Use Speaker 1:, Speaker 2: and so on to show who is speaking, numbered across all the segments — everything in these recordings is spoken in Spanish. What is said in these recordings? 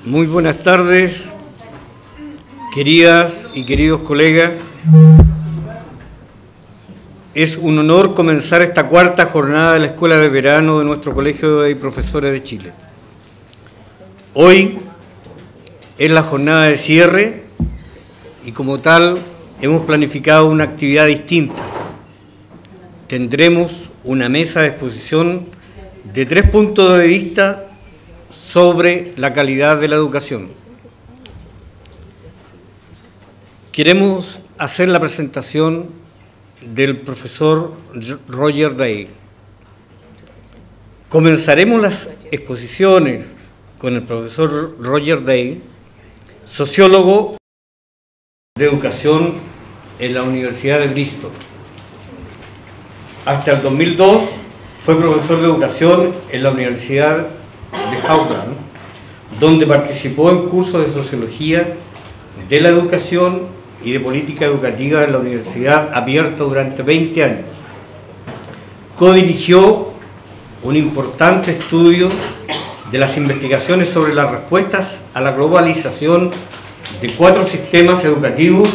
Speaker 1: Muy buenas tardes, queridas y queridos colegas. Es un honor comenzar esta cuarta jornada de la Escuela de Verano de nuestro Colegio de Profesores de Chile. Hoy es la jornada de cierre y como tal hemos planificado una actividad distinta. Tendremos una mesa de exposición de 3 puntos de vista sobre la calidad de la educación. Queremos hacer la presentación del profesor Roger Day. Comenzaremos las exposiciones con el profesor Roger Day, sociólogo de educación en la Universidad de Bristol. Hasta el 2002 fue profesor de educación en la Universidad de Auckland, donde participó en cursos de sociología de la educación y de política educativa en la Universidad Abierta durante 20 años. Codirigió un importante estudio de las investigaciones sobre las respuestas a la globalización de 4 sistemas educativos: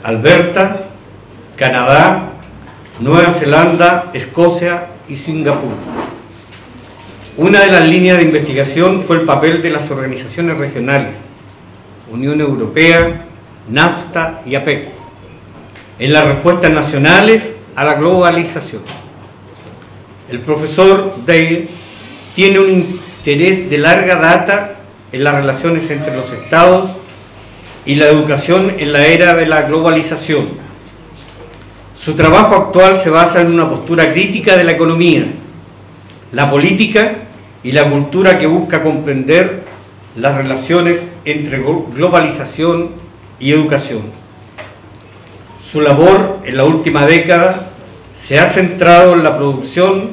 Speaker 1: Alberta, Canadá, Nueva Zelanda, Escocia y Singapur. Una de las líneas de investigación fue el papel de las organizaciones regionales, Unión Europea, NAFTA y APEC, en las respuestas nacionales a la globalización. El profesor Dale tiene un interés de larga data en las relaciones entre los estados y la educación en la era de la globalización. Su trabajo actual se basa en una postura crítica de la economía, la política y la cultura que busca comprender las relaciones entre globalización y educación. Su labor en la última década se ha centrado en la producción,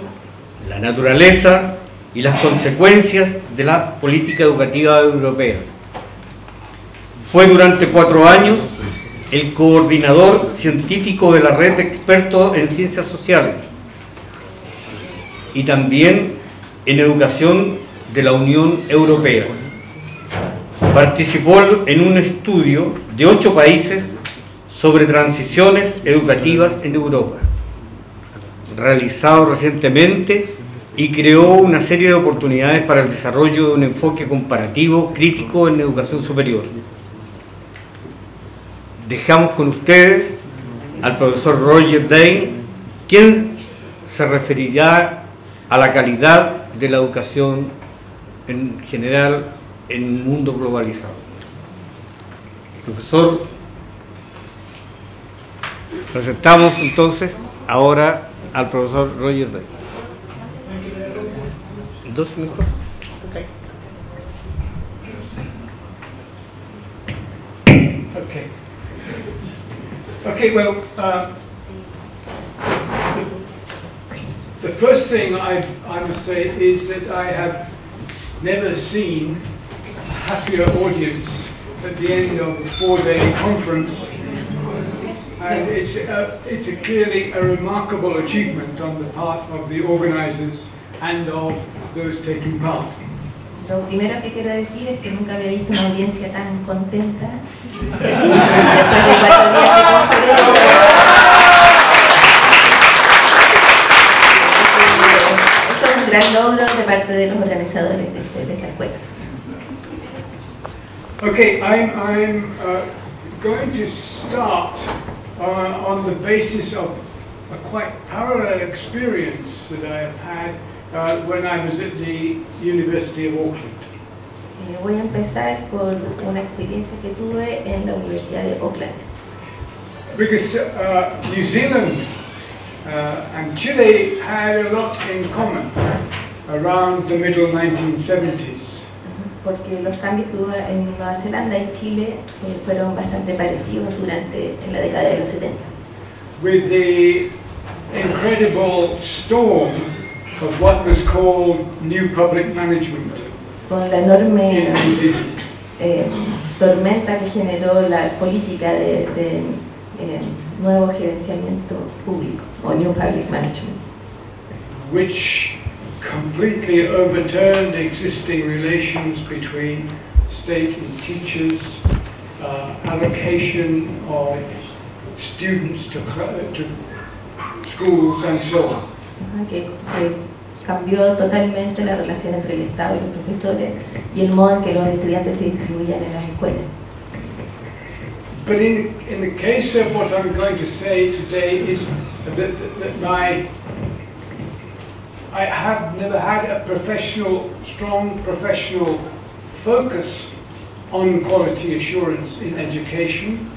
Speaker 1: la naturaleza y las consecuencias de la política educativa europea. Fue durante 4 años el coordinador científico de la red de expertos en ciencias sociales y también en educación de la Unión Europea. Participó en un estudio de 8 países sobre transiciones educativas en Europa, realizado recientemente, y creó una serie de oportunidades para el desarrollo de un enfoque comparativo crítico en educación superior. Dejamos con ustedes al profesor Roger Day, quien se referirá a la calidad de la educación en general en un mundo globalizado. Profesor, presentamos entonces ahora al profesor Roger Day. ¿Dos mejor?
Speaker 2: Okay, well, the first thing I must say is that I have never seen a happier audience at the end of a 4-day conference, and it's clearly a remarkable achievement on the part of the organizers and of those taking part.
Speaker 3: Lo primero que quiero decir es que nunca había visto una audiencia tan contenta después de 4 días de conferencia. Eso es un gran logro de parte de los organizadores de esta escuela.
Speaker 2: Okay, I'm going to start on the basis of a quite parallel experience that I have had when I was at the University of Auckland.
Speaker 3: Voy a empezar por una experiencia que tuve en la Universidad de Auckland.
Speaker 2: Because New Zealand and Chile had a lot in common around the middle 1970s.
Speaker 3: Porque los cambios que hubo en Nueva Zelanda y Chile fueron bastante parecidos en la década de los 70.
Speaker 2: With the incredible storm of what was called New Public Management.
Speaker 3: Con la enorme tormenta que generó la política de nuevo gerenciamiento público, o New Public Management.
Speaker 2: Which completely overturned existing relations between state and teachers, allocation of students to schools and so on.
Speaker 3: Que cambió totalmente la relación entre el Estado y los profesores y el modo en que los estudiantes se distribuían en las escuelas.
Speaker 2: But in the case of what I'm going to say today is that I have never had a strong professional focus on quality assurance in education,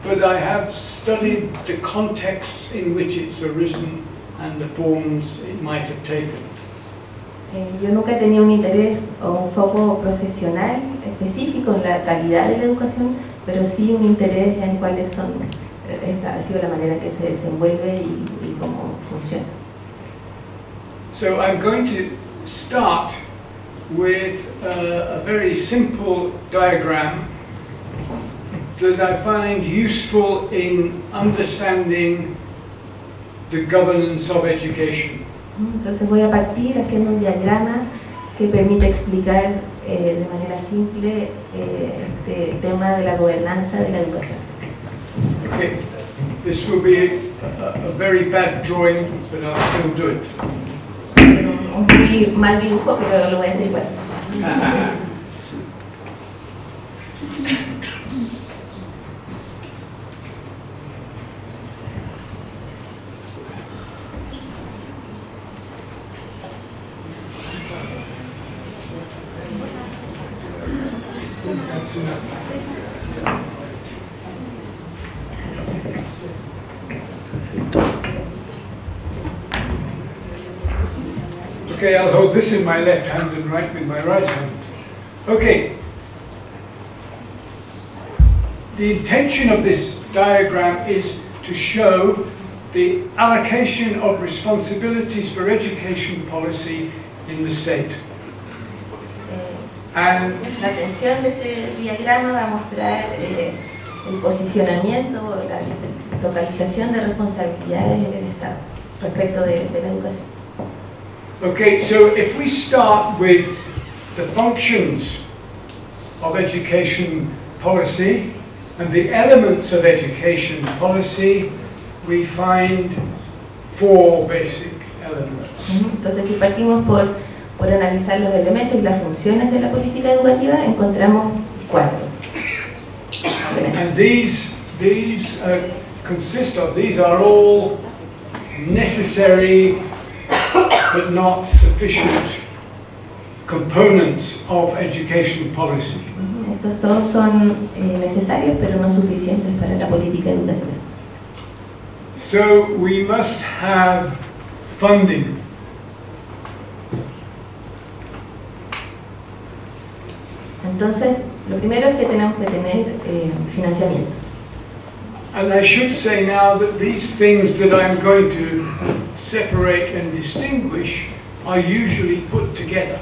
Speaker 2: but I have studied the contexts in which it's arisen and the forms it might have taken.
Speaker 3: Yo nunca he tenido un interés o un foco profesional específico en la calidad de la educación, pero sí un interés en cuáles son, ha sido la manera en que se desenvuelve y cómo funciona.
Speaker 2: So I'm going to start with a very simple diagram that I find useful in understanding the governance of education.
Speaker 3: Entonces voy a partir haciendo un diagrama que permite explicar de manera simple este tema de la gobernanza de la educación.
Speaker 2: Okay. This will be a very bad drawing, but I'll still do it.
Speaker 3: Un muy mal dibujo, pero lo voy a hacer igual.
Speaker 2: Okay, I'll hold this in my left hand and write with my right hand. Okay. The intention of this diagram is to show the allocation of responsibilities for education policy in the state. And
Speaker 3: La atención de este diagrama va a mostrar el posicionamiento, la localización de responsabilidades en el Estado respecto de la educación.
Speaker 2: okay, so if we start with the functions of education policy and the elements of education policy, we find 4 basic elements.
Speaker 3: Entonces, si partimos por analizar los elementos y las funciones de la política educativa, encontramos 4.
Speaker 2: And these are all necessary but not sufficient components of education policy.
Speaker 3: Estos todos son necesarios, pero no suficientes para la política educativa.
Speaker 2: So we must have funding.
Speaker 3: Entonces, lo primero es que tenemos que tener financiamiento.
Speaker 2: And I should say now that these things that I'm going to separate and distinguish are usually put together.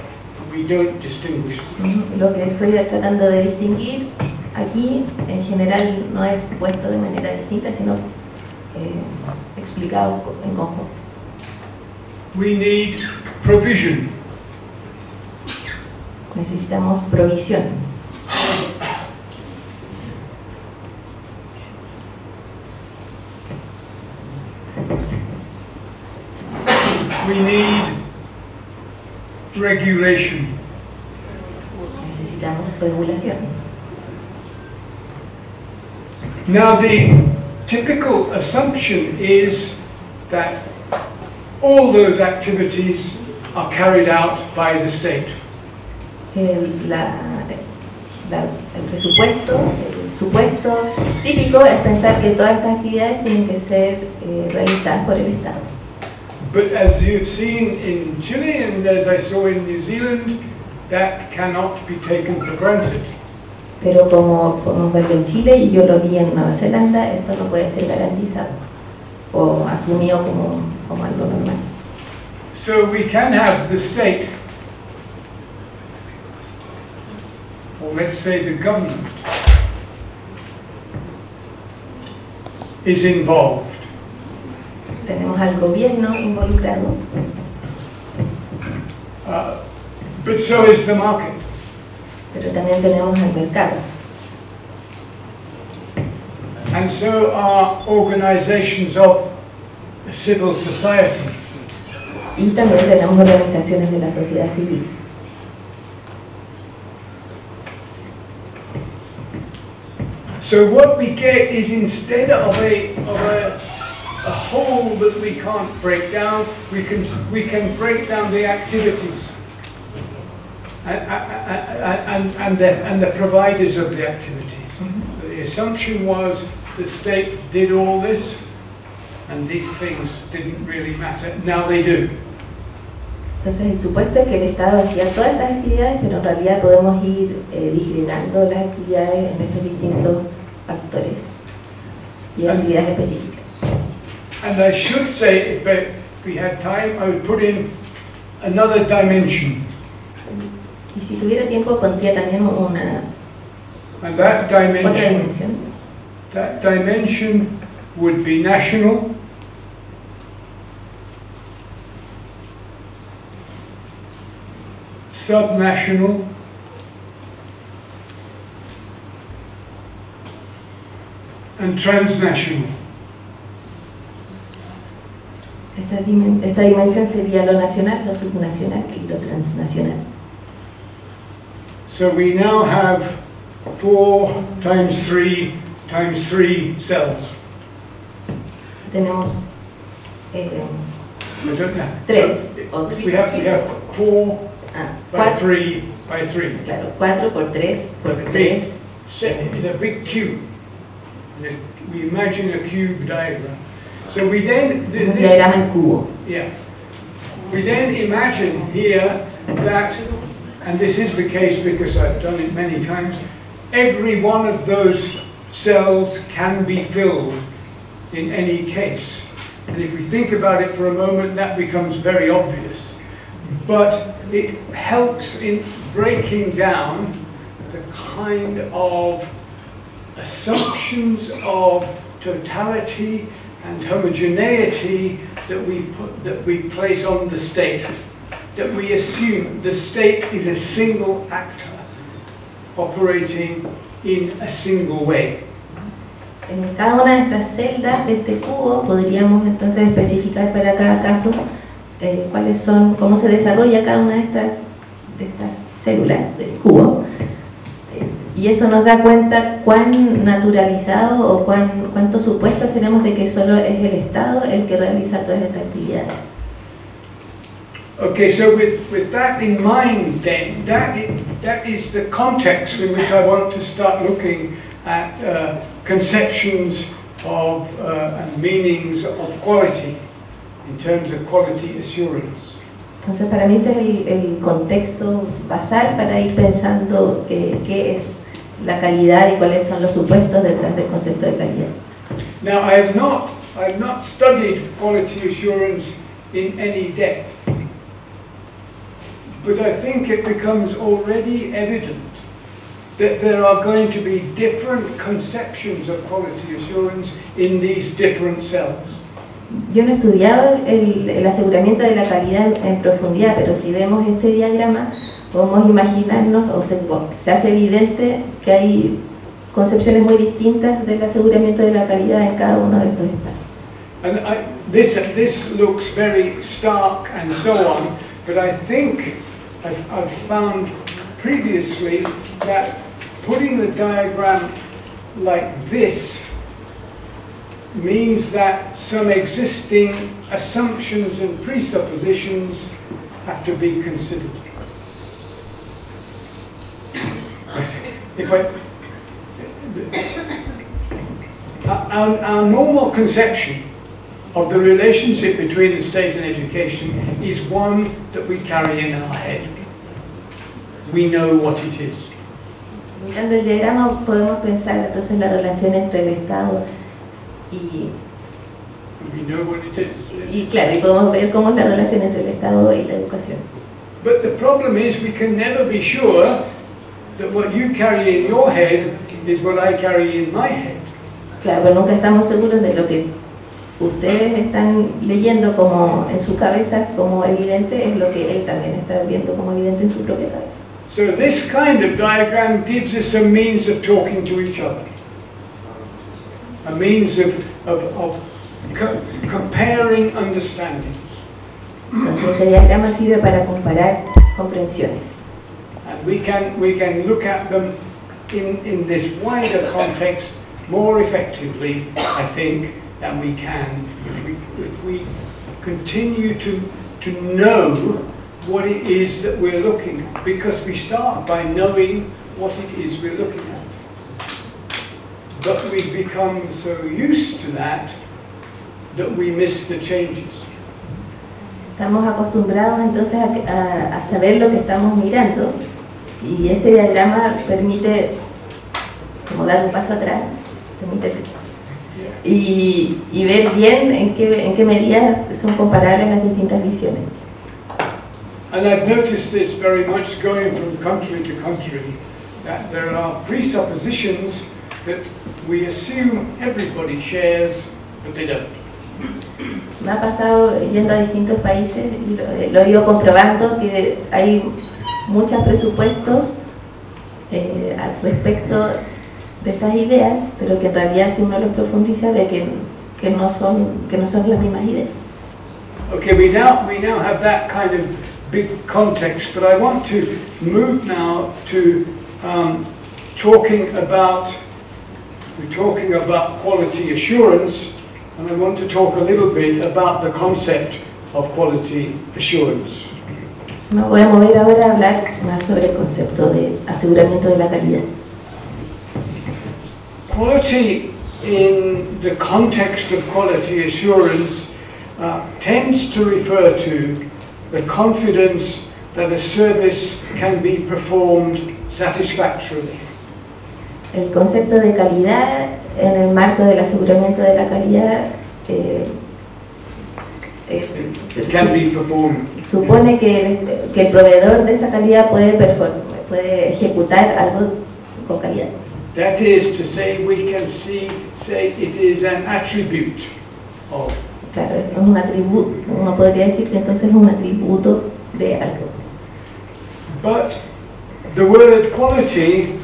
Speaker 2: We don't distinguish them.
Speaker 3: Lo que estoy tratando de distinguir aquí, en general, no es puesto de manera distinta, sino explicado en conjunto.
Speaker 2: We need provision.
Speaker 3: Necesitamos provisión.
Speaker 2: We need regulation.
Speaker 3: Necesitamos regulación.
Speaker 2: Now the typical assumption is that all those activities are carried out by the state.
Speaker 3: El supuesto típico es pensar que todas estas actividades tienen que ser realizadas por el Estado.
Speaker 2: But as you've seen in Chile and as I saw in New Zealand, that cannot be taken for granted.
Speaker 3: Pero como podemos verlo en Chile y yo lo vi en Nueva Zelanda, esto no puede ser garantizado o asumido como algo normal.
Speaker 2: So we can have the state, or let's say the government, is involved.
Speaker 3: Tenemos al gobierno involucrado.
Speaker 2: But so is the market.
Speaker 3: Pero también tenemos el mercado.
Speaker 2: And so are organizations of civil society.
Speaker 3: Y también tenemos organizaciones de la sociedad civil.
Speaker 2: So what we get is, instead of a whole that we can't break down, we can break down the activities and the providers of the activities. The assumption was the state did all this, and these things didn't really matter. Now they do.
Speaker 3: Entonces el supuesto es que el Estado hacía todas estas actividades, pero en realidad podemos ir disgregando las actividades en estos distintos actores y actividades específicas.
Speaker 2: And I should say, if we had time, I would put in another dimension.
Speaker 3: Y si tuviera tiempo pondría también una
Speaker 2: And that
Speaker 3: otra
Speaker 2: dimension,
Speaker 3: dimensión.
Speaker 2: that dimension would be national, subnational, and transnational.
Speaker 3: Esta dimensión sería lo nacional, lo subnacional y lo transnacional.
Speaker 2: So we now have 4 times 3 times 3 cells.
Speaker 3: Tenemos
Speaker 2: I don't know.
Speaker 3: tres
Speaker 2: So
Speaker 3: o
Speaker 2: we have 4 by
Speaker 3: 4,
Speaker 2: 3 by 3.
Speaker 3: claro, 4 por 3 por 3.
Speaker 2: Set in a big cube. We imagine a cube diagram. So we then
Speaker 3: Un diagrama en cubo.
Speaker 2: yeah. We then imagine here that, and this is the case because I've done it many times, every one of those cells can be filled in any case. And if we think about it for a moment, that becomes very obvious. But it helps in breaking down the kind of assumptions of totality and homogeneity that we place on the state. That we assume the state is a single actor operating in a single way.
Speaker 3: En cada una de estas celdas de este cubo podríamos entonces especificar para cada caso cuáles son, cómo se desarrolla cada una de estas células del cubo. Y eso nos da cuenta cuán naturalizado o cuántos supuestos tenemos de que solo es el Estado el que realiza todas estas actividades.
Speaker 2: Okay, so with that in mind then, that is the context in which I want to start looking at conceptions of and meanings of quality in terms of quality assurance.
Speaker 3: Entonces para mí este es el contexto basal para ir pensando qué es la calidad y cuáles son los supuestos detrás del concepto de calidad.
Speaker 2: Now I have not studied quality assurance in any depth, but I think it becomes already evident that there are going to be different conceptions of quality assurance in these different cells.
Speaker 3: Yo no he estudiado el aseguramiento de la calidad en profundidad, pero si vemos este diagrama podemos imaginarnos, o se hace evidente que hay concepciones muy distintas del aseguramiento de la calidad en cada uno de estos espacios.
Speaker 2: And this looks very stark and so on, but I think I've found previously that putting the diagram like this means that some existing assumptions and presuppositions have to be considered. Our normal conception of the relationship between the state and education is one that we carry in our head. We know what it is.
Speaker 3: Mirando el diagrama podemos pensar entonces la relación entre el Estado y claro, y podemos ver cómo es la relación entre el Estado y la educación.
Speaker 2: But the problem is we can never be sure that what you carry in your head is what I carry in my head.
Speaker 3: Claro, pero nunca estamos seguros de lo que ustedes están leyendo como en su cabeza como evidente, es lo que él también está viendo como evidente en su propia cabeza.
Speaker 2: So this kind of diagram gives us a means of talking to each other, a means of comparing understandings.
Speaker 3: Entonces este diagrama sirve para comparar comprensiones.
Speaker 2: And we can look at them in this wider context more effectively, I think, than we can if we continue to know what it is that we're looking at, because we start by knowing what it is we're looking at. But we become so used to that we miss the changes.
Speaker 3: Estamos acostumbrados entonces a saber lo que estamos mirando, y este diagrama permite como dar un paso atrás, y ver bien en qué medida son comparables las distintas visiones.
Speaker 2: And I've noticed this very much going from country to country, that there are presuppositions that we assume everybody shares, but they don't.
Speaker 3: Me ha pasado yendo a distintos países y lo he ido comprobando que hay muchos presupuestos al respecto de estas ideas, pero que en realidad si uno los profundiza ve que no son las mismas ideas.
Speaker 2: Okay, we now have that kind of big context, but I want to move now to talking about quality assurance, and I want to talk a little bit about the concept of quality assurance.
Speaker 3: Me voy a mover ahora a hablar más sobre el concepto de aseguramiento de la calidad.
Speaker 2: Quality in the context of quality assurance tends to refer to the confidence that a service can be performed satisfactorily.
Speaker 3: El concepto de calidad en el marco del aseguramiento de la calidad supone que el proveedor de esa calidad puede ejecutar algo con calidad.
Speaker 2: That is to say, we can say it is an attribute of.
Speaker 3: Claro, es un atributo. Uno podría decir que entonces es un atributo de algo.
Speaker 2: But the word quality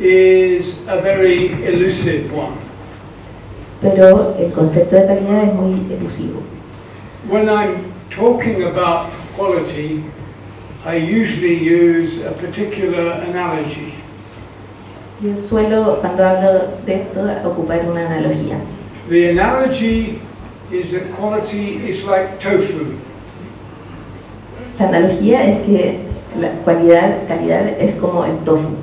Speaker 2: is a very elusive one.
Speaker 3: Pero el concepto de calidad es muy elusivo.
Speaker 2: When I'm talking about quality, I usually use a particular analogy.
Speaker 3: Yo suelo, cuando hablo de esto, ocupar una analogía.
Speaker 2: The analogy is that quality is like tofu.
Speaker 3: La analogía es que la calidad es como el tofu.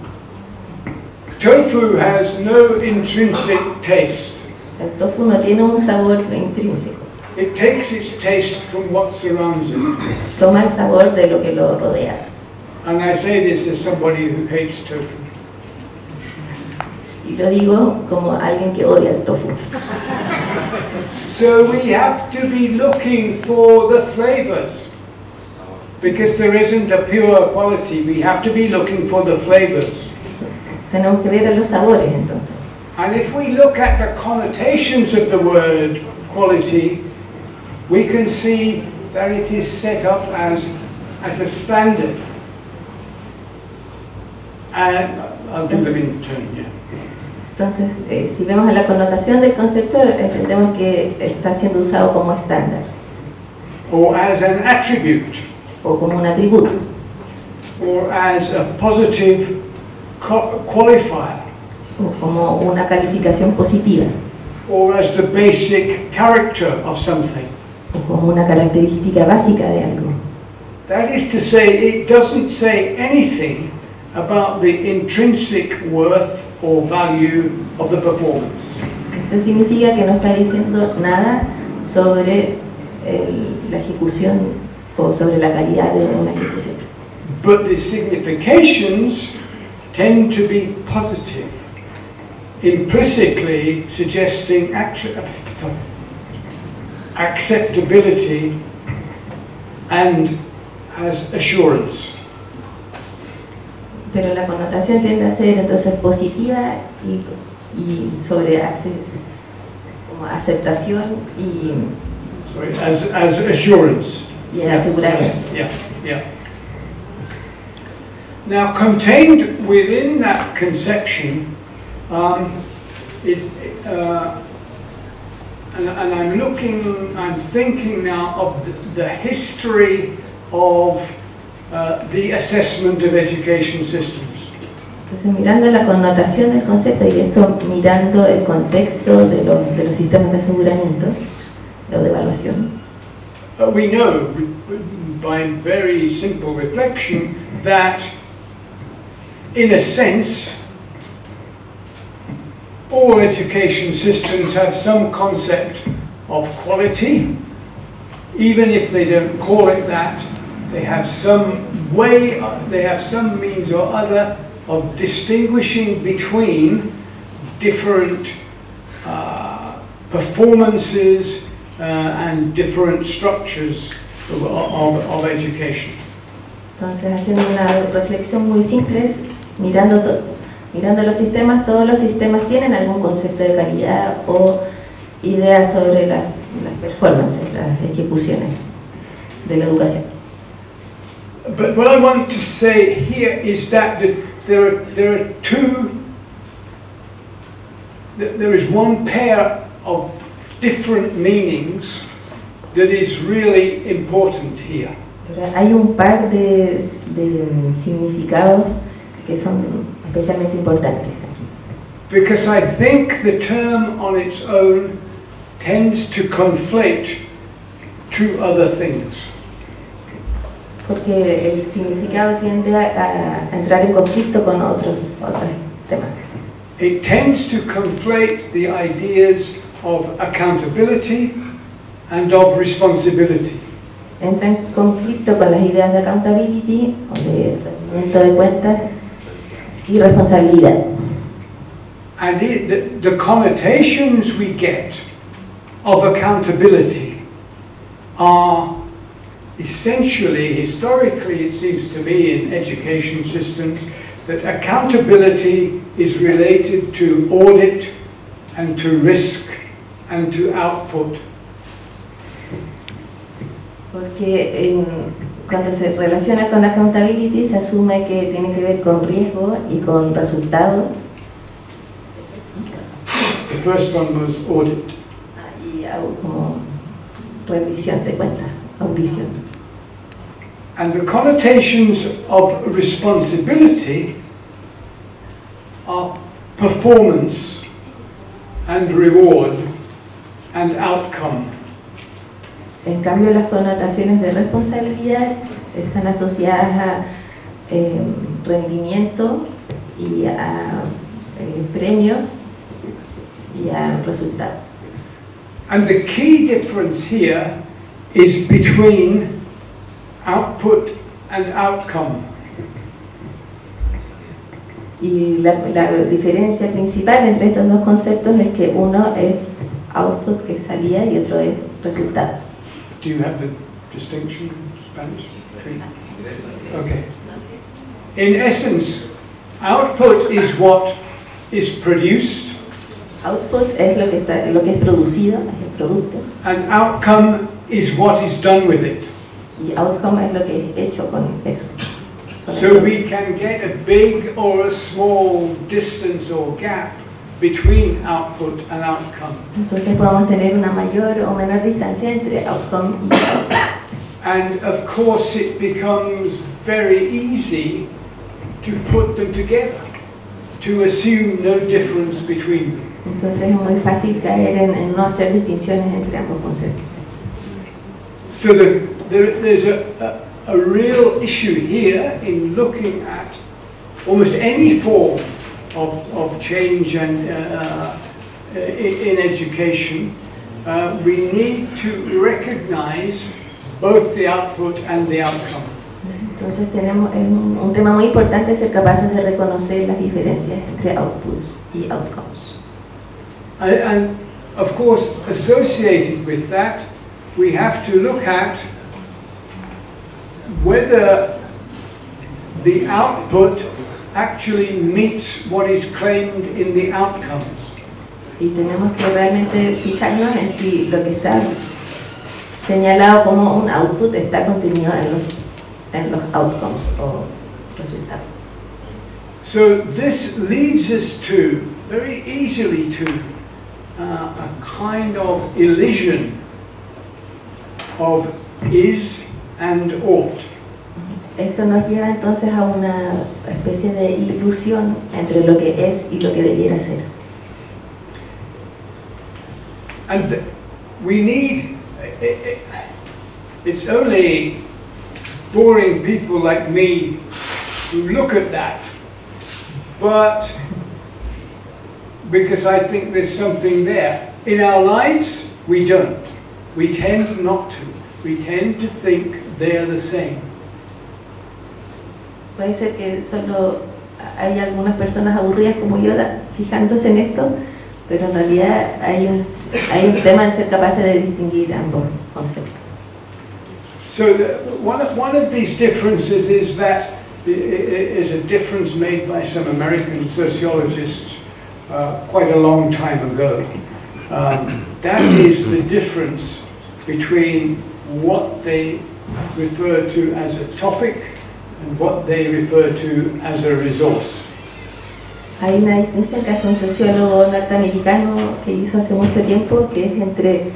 Speaker 2: Tofu has no intrinsic taste.
Speaker 3: El tofu no tiene un sabor intrínseco.
Speaker 2: It takes its taste from what surrounds it.
Speaker 3: Toma el sabor de lo que lo rodea.
Speaker 2: And I say this as somebody who hates tofu.
Speaker 3: Y lo digo como alguien que odia el tofu.
Speaker 2: So we have to be looking for the flavors. Because there isn't a pure quality, we have to be looking for the flavors.
Speaker 3: Tenemos que ver a los sabores entonces.
Speaker 2: And if we look at the connotations of the word quality, we can see that it is set up as a standard. And I'll do them in turn, yeah.
Speaker 3: Entonces, si vemos la connotación del concepto, entendemos que está siendo usado como estándar.
Speaker 2: Or as an attribute.
Speaker 3: O como un atributo.
Speaker 2: Or as a positive qualifier.
Speaker 3: O como una calificación positiva.
Speaker 2: Or as the basic character of something.
Speaker 3: O como una característica básica de algo.
Speaker 2: That is to say, it doesn't say anything about the intrinsic worth or value of the performance.
Speaker 3: Esto significa que no está diciendo nada sobre la ejecución o sobre la calidad de una ejecución.
Speaker 2: But the significations tend to be positive, implicitly suggesting acceptability and as assurance.
Speaker 3: Pero la connotación tiende a ser entonces positiva y sobre como aceptación y,
Speaker 2: as assurance.
Speaker 3: y aseguramiento.
Speaker 2: Yeah. Now, contained within that conception is, and I'm thinking now of the history of the assessment of education systems.
Speaker 3: Entonces, mirando la connotación del concepto y esto mirando el contexto de los sistemas de aseguramiento o de evaluación.
Speaker 2: We know, by very simple reflection, that in a sense, all education systems have some concept of quality. Even if they don't call it that, they have some way, they have some means or other of distinguishing between different performances and different structures of education.
Speaker 3: Entonces, haciendo una reflexión muy simple, mirando los sistemas, todos los sistemas tienen algún concepto de calidad o ideas sobre las performances, las ejecuciones de la educación.
Speaker 2: But what I want to say here is that there is one pair of different meanings that is really important here.
Speaker 3: Pero hay un par de significados que son especialmente importantes aquí.
Speaker 2: Because I think the term on its own tends to conflate two other things.
Speaker 3: Porque el significado tiende a entrar en conflicto con otros temas.
Speaker 2: It tends to conflate the ideas of accountability and of responsibility.
Speaker 3: Entra en conflicto con las ideas de accountability o de rendimiento de cuentas y responsabilidad.
Speaker 2: And the connotations we get of accountability are essentially, historically it seems to me in education systems, that accountability is related to audit and to risk and to output.
Speaker 3: Porque cuando se relaciona con accountability se asume que tiene que ver con riesgo y con resultado.
Speaker 2: The first one was audit.
Speaker 3: Y como rendición de cuentas, audición.
Speaker 2: And the connotations of responsibility are performance and reward and outcome.
Speaker 3: En cambio, las connotaciones de responsabilidad están asociadas a rendimiento y a premios y a resultados.
Speaker 2: And the key difference here is between output and outcome.
Speaker 3: Y la diferencia principal entre estos dos conceptos es que uno es output, que es salida, y otro es resultado.
Speaker 2: Do you have the distinction in Spanish? Okay. In essence, output is what is produced.
Speaker 3: Output es lo que es producido, es el producto.
Speaker 2: And outcome is what is done with it.
Speaker 3: Y outcome es lo que es hecho con eso.
Speaker 2: So we can get a big or a small distance or gap between output and outcome.
Speaker 3: Entonces podemos tener una mayor o menor distancia entre outcome y output.
Speaker 2: And of course it becomes very easy to put them together, to assume no difference between them.
Speaker 3: Entonces es muy fácil caer en no hacer distinciones entre ambos conceptos.
Speaker 2: So there's a real issue here in looking at almost any form of change and in education. We need to recognize both the output and the outcome.
Speaker 3: Entonces tenemos un tema muy importante, ser capaces de reconocer las diferencias entre outputs y outcomes.
Speaker 2: And of course, associated with that, we have to look at whether the output actually meets what is claimed in the outcomes.
Speaker 3: Y tenemos que realmente fijarnos en si lo que está señalado como un output está contenido en los outcomes o resultados.
Speaker 2: So this leads us to, very easily to, a kind of elision of is and ought.
Speaker 3: Esto nos lleva entonces a una especie de ilusión entre lo que es y lo que debiera ser.
Speaker 2: And we need, it's only boring people like me who look at that, but because I think there's something there. In our lives, we don't. We tend not to. We tend to think they're the same.
Speaker 3: Puede ser que solo hay algunas personas aburridas como yo fijándose en esto, pero en realidad hay un tema en ser capaces de distinguir ambos conceptos.
Speaker 2: So one of these differences is that is a difference made by some American sociologists quite a long time ago. That is the difference between what they refer to as a topic and what they refer to as a resource.
Speaker 3: Hay una distinción que hace un sociólogo norteamericano que hizo hace mucho tiempo, que es entre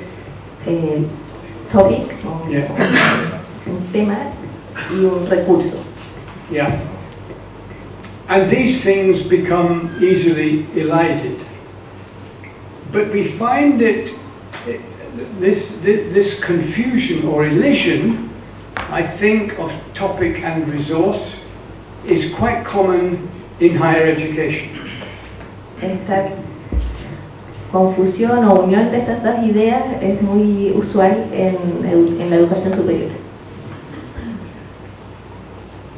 Speaker 3: el topic, un tema, y un recurso.
Speaker 2: Yeah. And these things become easily elided. But we find it, this confusion or elision, I think, of topic and resource is quite common in higher education.
Speaker 3: Esta confusión o unión de estas dos ideas es muy usual en la educación superior.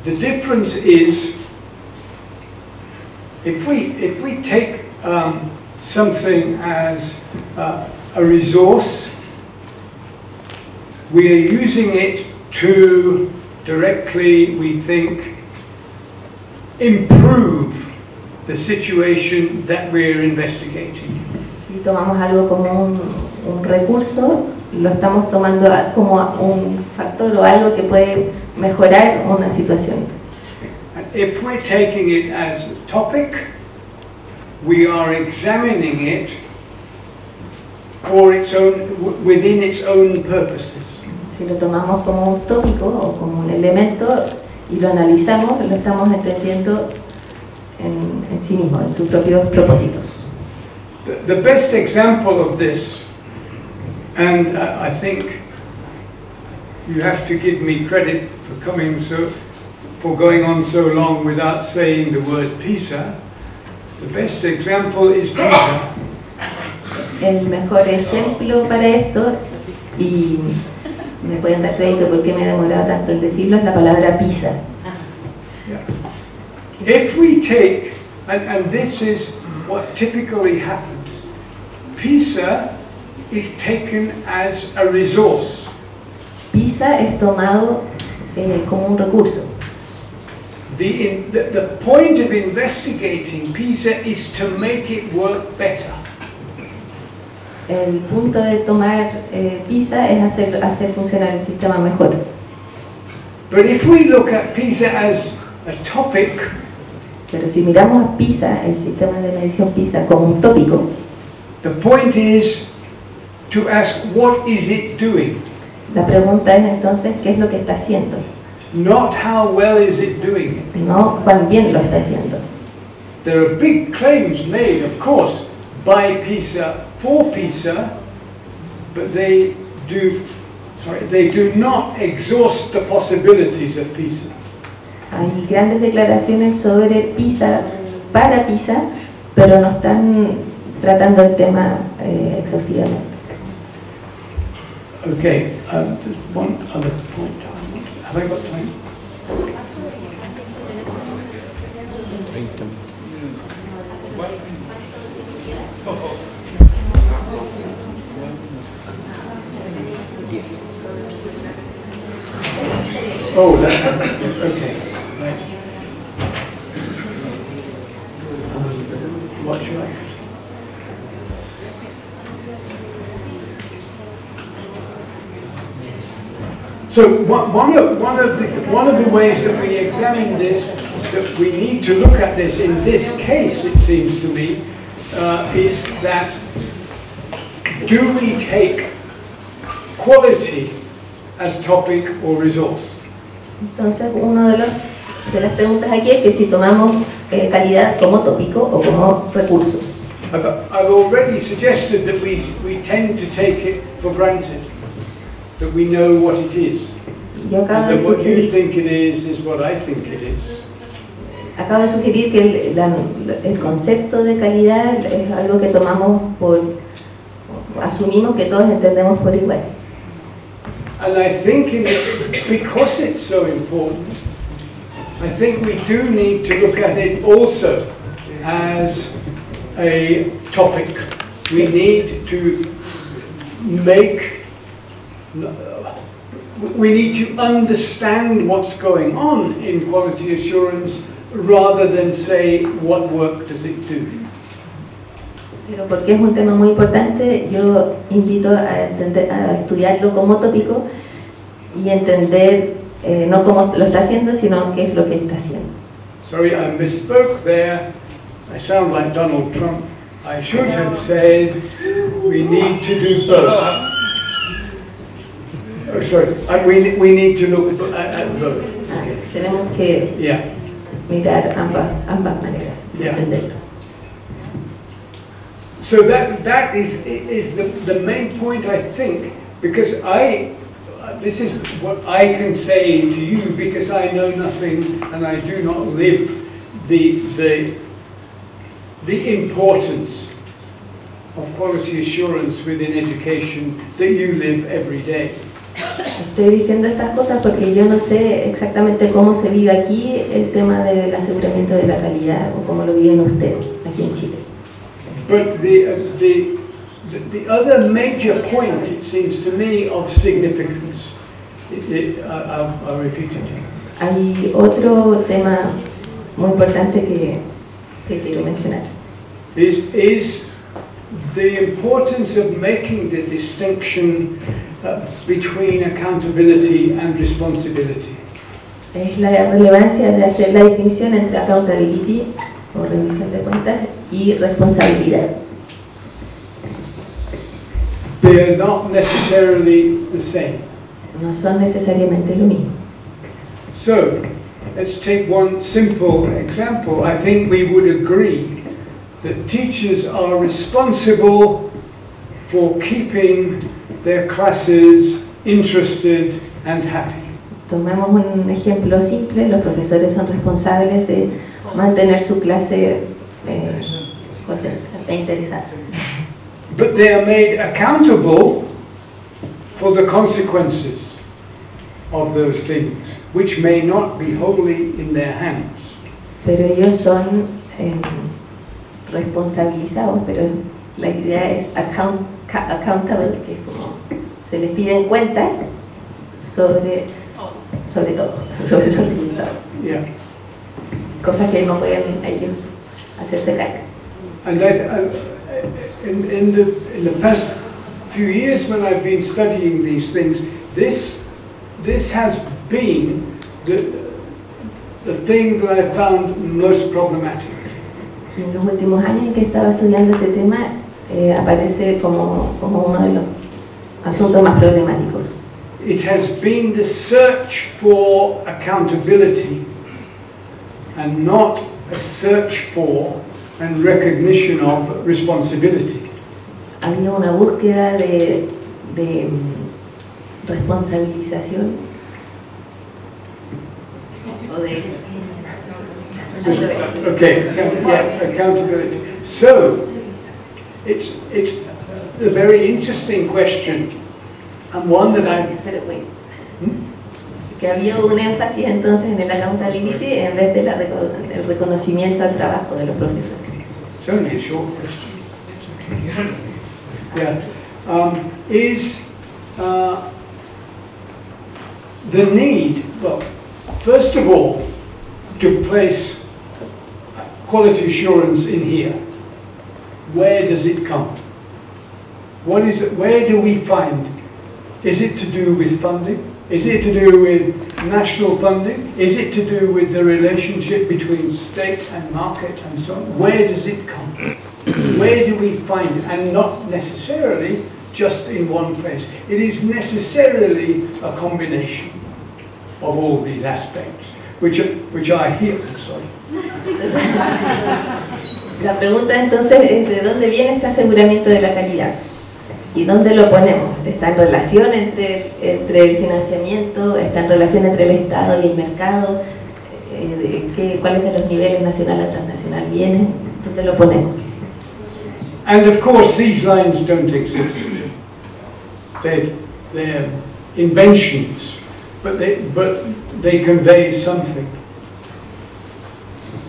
Speaker 2: The difference is, if we take something as a resource, we are using it to directly, we think, improve the situation that we're investigating.
Speaker 3: Si tomamos algo como un recurso, lo estamos tomando como un factor o algo que puede mejorar una situación.
Speaker 2: And if we're taking it as a topic, we are examining it for its own, within its own purposes.
Speaker 3: Si lo tomamos como un tópico o como un elemento y lo analizamos, lo estamos entendiendo en sí mismo, en sus propios propósitos.
Speaker 2: The best example of this, and I think you have to give me credit for going on so long without saying the word PISA. The best example is PISA.
Speaker 3: El mejor ejemplo para esto, y me pueden dar crédito porque me he demorado tanto en decirlo, es la palabra PISA.
Speaker 2: Yeah. If we take, and this is what typically happens, PISA is taken as a resource.
Speaker 3: PISA es tomado como un recurso.
Speaker 2: The point of investigating PISA is to make it work better.
Speaker 3: El punto de tomar PISA es hacer funcionar el sistema mejor.
Speaker 2: But if we look at PISA as a topic,
Speaker 3: pero si miramos a PISA, el sistema de medición PISA, como un tópico,
Speaker 2: the point is to ask what is it doing?
Speaker 3: La pregunta es entonces qué es lo que está haciendo.
Speaker 2: Not how well is it doing it.
Speaker 3: No cuán bien lo está haciendo.
Speaker 2: There are big claims made, of course, by PISA for PISA, but they do not exhaust the possibilities of PISA.
Speaker 3: Hay grandes declaraciones sobre PISA para PISA, pero no están tratando el tema exhaustivamente.
Speaker 2: Okay, there's one other point. Have I got time? Oh, okay. Right. What should I? So one of the ways that we examine this, that we need to look at this in this case, it seems to me, is that do we take quality as topic or resource?
Speaker 3: Entonces, de las preguntas aquí es que si tomamos calidad como tópico o como recurso.
Speaker 2: I've already suggested that we tend to take it for granted, that we know what it is.
Speaker 3: Yo acabo
Speaker 2: And
Speaker 3: de
Speaker 2: that what you
Speaker 3: sugerir,
Speaker 2: think it is what I think it is.
Speaker 3: acabo de sugerir que el concepto de calidad es algo que tomamos asumimos que todos entendemos por igual.
Speaker 2: And I think because it's so important, I think we do need to look at it also as a topic. We need to we need to understand what's going on in quality assurance rather than say what work does it do.
Speaker 3: Pero porque es un tema muy importante, yo invito a estudiarlo como tópico y entender no cómo lo está haciendo, sino qué es lo que está haciendo.
Speaker 2: Sorry, I misspoke there. I sound like Donald Trump. I should have said we need to do both. Oh, sorry, we need to look at both.
Speaker 3: Tenemos que mirar ambas maneras de entenderlo.
Speaker 2: So that is the main point, I think, because this is what I can say to you because I know nothing and I do not live the importance of quality assurance within education that you live every day.
Speaker 3: Estoy diciendo estas cosas porque yo no sé exactamente cómo se vive aquí el tema del aseguramiento de la calidad o cómo lo viven ustedes aquí en Chile.
Speaker 2: But the other major point, it seems to me, of significance, I'll repeat it.
Speaker 3: Hay otro tema muy importante que quiero mencionar.
Speaker 2: Is the importance of making the distinction between accountability and responsibility.
Speaker 3: Es la relevancia de hacer la distinción entre accountability o rendición de cuentas y responsabilidad.
Speaker 2: They are not necessarily the same.
Speaker 3: No son necesariamente lo mismo.
Speaker 2: So, let's take one simple example. I think we would agree that teachers are responsible for keeping their classes interested and happy.
Speaker 3: Tomemos un ejemplo simple, los profesores son responsables de mantener su clase contenta e interesada.
Speaker 2: But they are made accountable for the consequences of those things, which may not be wholly in their hands.
Speaker 3: Pero ellos son responsabilizados, pero la idea es accountable, que es como se les piden cuentas sobre todo, sobre los resultados.
Speaker 2: Yeah.
Speaker 3: Cosas que no pueden ellos hacerse cargo.
Speaker 2: And in the past few years when I've been studying these things, this has been the thing that I found most problematic.
Speaker 3: En los últimos años en que he estado estudiando este tema, aparece como uno de los asuntos más problemáticos.
Speaker 2: It has been the search for accountability and not a search for and recognition of responsibility.
Speaker 3: Había una búsqueda de responsabilización o de
Speaker 2: accountability. So it's a very interesting question and one that
Speaker 3: que había un énfasis entonces en el accountability en vez de el reconocimiento al trabajo de los profesores.
Speaker 2: It's only a short question. Is the need, well, first of all, to place quality assurance in here. Where does it come? What is it? Where do we find? Is it to do with funding? Is it to do with national funding? Is it to do with the relationship between state and market and so on? Where does it come from? Where do we find it? And not necessarily just in one place. It is necessarily a combination of all these aspects, which I hear. Sorry.
Speaker 3: La pregunta entonces es ¿de dónde viene este aseguramiento de la calidad? ¿Y dónde lo ponemos? ¿Está en relación entre el financiamiento? ¿Está en relación entre el Estado y el mercado? ¿Cuáles de los niveles nacional a transnacional vienen? ¿Dónde lo ponemos?
Speaker 2: And of course these lines don't exist. They're inventions, but they convey something.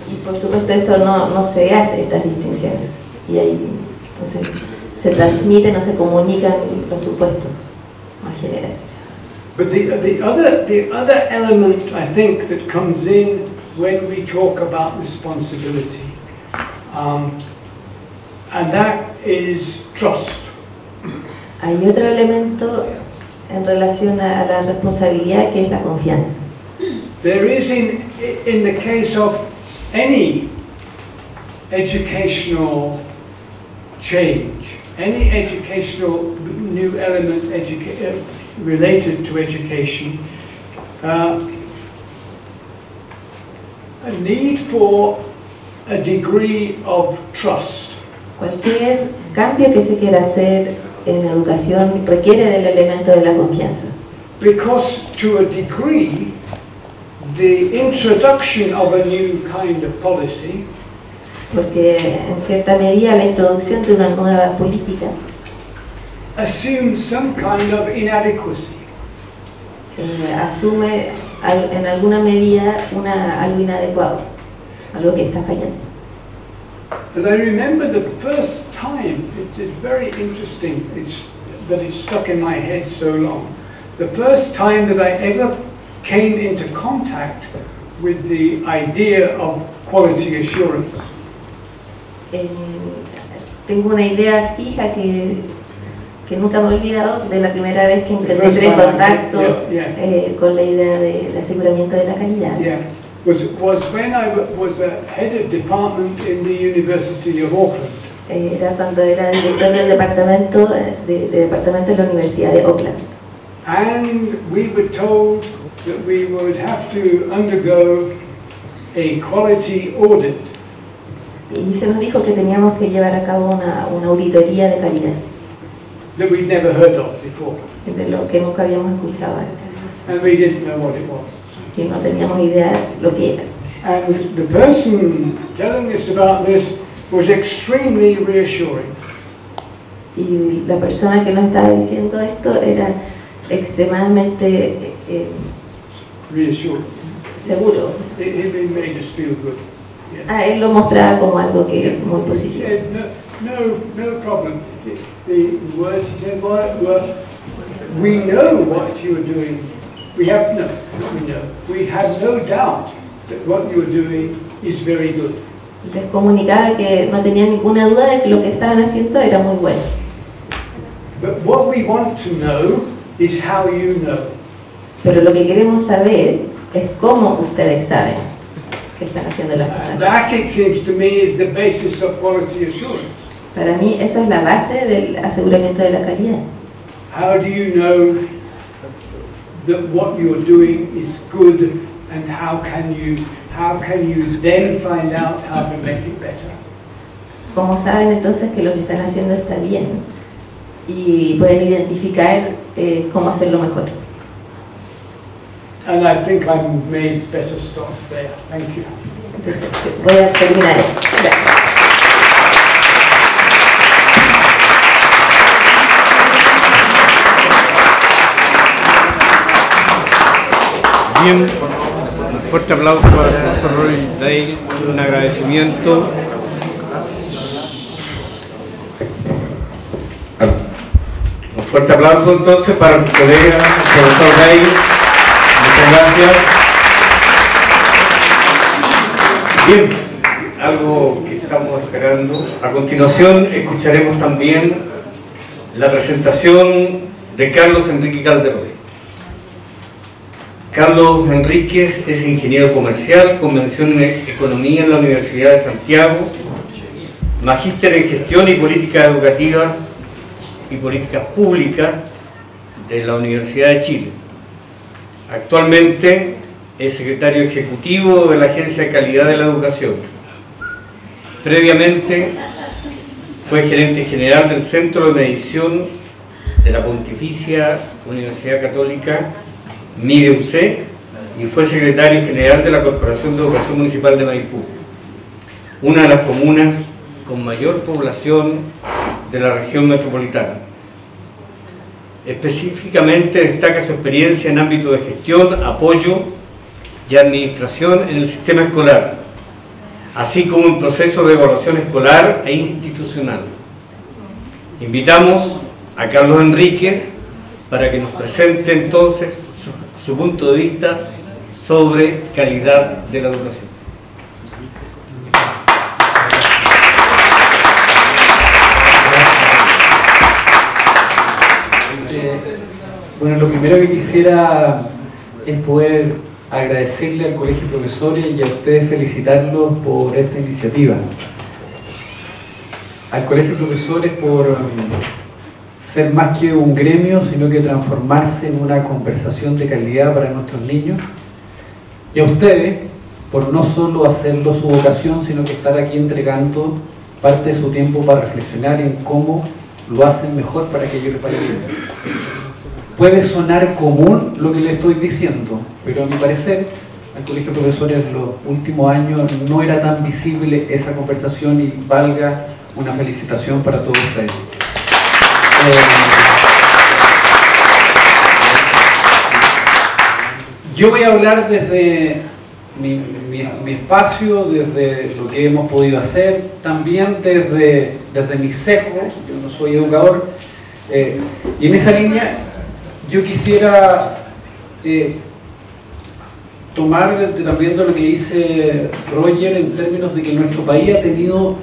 Speaker 3: Y por supuesto esto no se hace, estas distinciones. Y ahí se transmiten o se comunican los supuestos más generales.
Speaker 2: But the other element I think that comes in when we talk about responsibility, and that is trust.
Speaker 3: Hay otro elemento en relación a la responsabilidad que es la confianza.
Speaker 2: There is in the case of any educational change, any educational new element related to education, a need for a degree of trust.
Speaker 3: Cualquier cambio que se quiera hacer en educación requiere del elemento de la confianza.
Speaker 2: Because to a degree, the introduction of a new kind of policy,
Speaker 3: porque en cierta medida la introducción de una nueva política
Speaker 2: assumes some kind of inadequacy.
Speaker 3: Asume en alguna medida algo inadecuado, algo que está fallando.
Speaker 2: And I remember the first time, it is very interesting, that it stuck in my head so long. The first time that I ever came into contact with the idea of quality assurance.
Speaker 3: Tengo una idea fija que nunca me he olvidado de la primera vez que entré en contacto con la idea de aseguramiento de la calidad.
Speaker 2: Yeah. Was when I was a head of department in the University of Auckland.
Speaker 3: Era cuando era director del departamento de la Universidad de Auckland.
Speaker 2: And we were told that we would have to undergo a quality audit.
Speaker 3: Y se nos dijo que teníamos que llevar a cabo una auditoría de calidad.
Speaker 2: That we'd never heard of before.
Speaker 3: De lo que nunca habíamos escuchado antes.
Speaker 2: And we didn't know what it was.
Speaker 3: Que no teníamos idea lo que era.
Speaker 2: And the person telling us about this was extremely reassuring.
Speaker 3: Y la persona que nos estaba diciendo esto era extremadamente
Speaker 2: reassuring.
Speaker 3: Seguro.
Speaker 2: It made us feel good. Yeah.
Speaker 3: Él lo mostraba como algo que muy positivo.
Speaker 2: No problem. The words he said were, we know what you are doing. We have no doubt that what you are doing is very good.
Speaker 3: Les comunicaba que no tenía ninguna duda de que lo que estaban haciendo era muy bueno.
Speaker 2: But what we want to know is how you know.
Speaker 3: Pero lo que queremos saber es cómo ustedes saben que están haciendo las cosas.
Speaker 2: That, it seems to me, is the basis of quality assurance.
Speaker 3: Para mí eso es la base del aseguramiento de la calidad.
Speaker 2: How do you know that what you're doing is good, and how can you then find out how to make it better?
Speaker 3: ¿Cómo saben entonces que lo que están haciendo está bien? Y pueden identificar cómo hacerlo mejor.
Speaker 2: And I think I've made better start there. Thank you.
Speaker 3: Entonces, voy a terminar. Gracias.
Speaker 1: Bien, un fuerte aplauso para el profesor Roy Dale, un agradecimiento. Un fuerte aplauso entonces para el colega, el profesor Dale. Muchas gracias. Bien, algo que estamos esperando. A continuación escucharemos también la presentación de Carlos Enrique Calderón. Carlos Enríquez es ingeniero comercial, con mención en Economía en la Universidad de Santiago, magíster en Gestión y Políticas Educativas y Políticas Públicas de la Universidad de Chile. Actualmente es secretario ejecutivo de la Agencia de Calidad de la Educación. Previamente fue gerente general del Centro de Medición de la Pontificia Universidad Católica MIDEUC y fue secretario general de la Corporación de Educación Municipal de Maipú, una de las comunas con mayor población de la región metropolitana. Específicamente destaca su experiencia en ámbito de gestión, apoyo y administración en el sistema escolar, así como en procesos de evaluación escolar e institucional. Invitamos a Carlos Enríquez para que nos presente entonces su punto de vista sobre calidad de la educación.
Speaker 4: Bueno, lo primero que quisiera es poder agradecerle al Colegio de Profesores y a ustedes felicitarlos por esta iniciativa. Al Colegio de Profesores por ser más que un gremio, sino que transformarse en una conversación de calidad para nuestros niños. Y a ustedes por no solo hacerlo su vocación, sino que estar aquí entregando parte de su tiempo para reflexionar en cómo lo hacen mejor para que ellos les parezca. Puede sonar común lo que le estoy diciendo, pero a mi parecer, al Colegio de Profesores en los últimos años no era tan visible esa conversación y valga una felicitación para todos ustedes. Yo voy a hablar desde mi espacio, desde lo que hemos podido hacer, también desde mi sesgo. Yo no soy educador, y en esa línea yo quisiera tomar también de lo que dice Roger en términos de que nuestro país ha tenido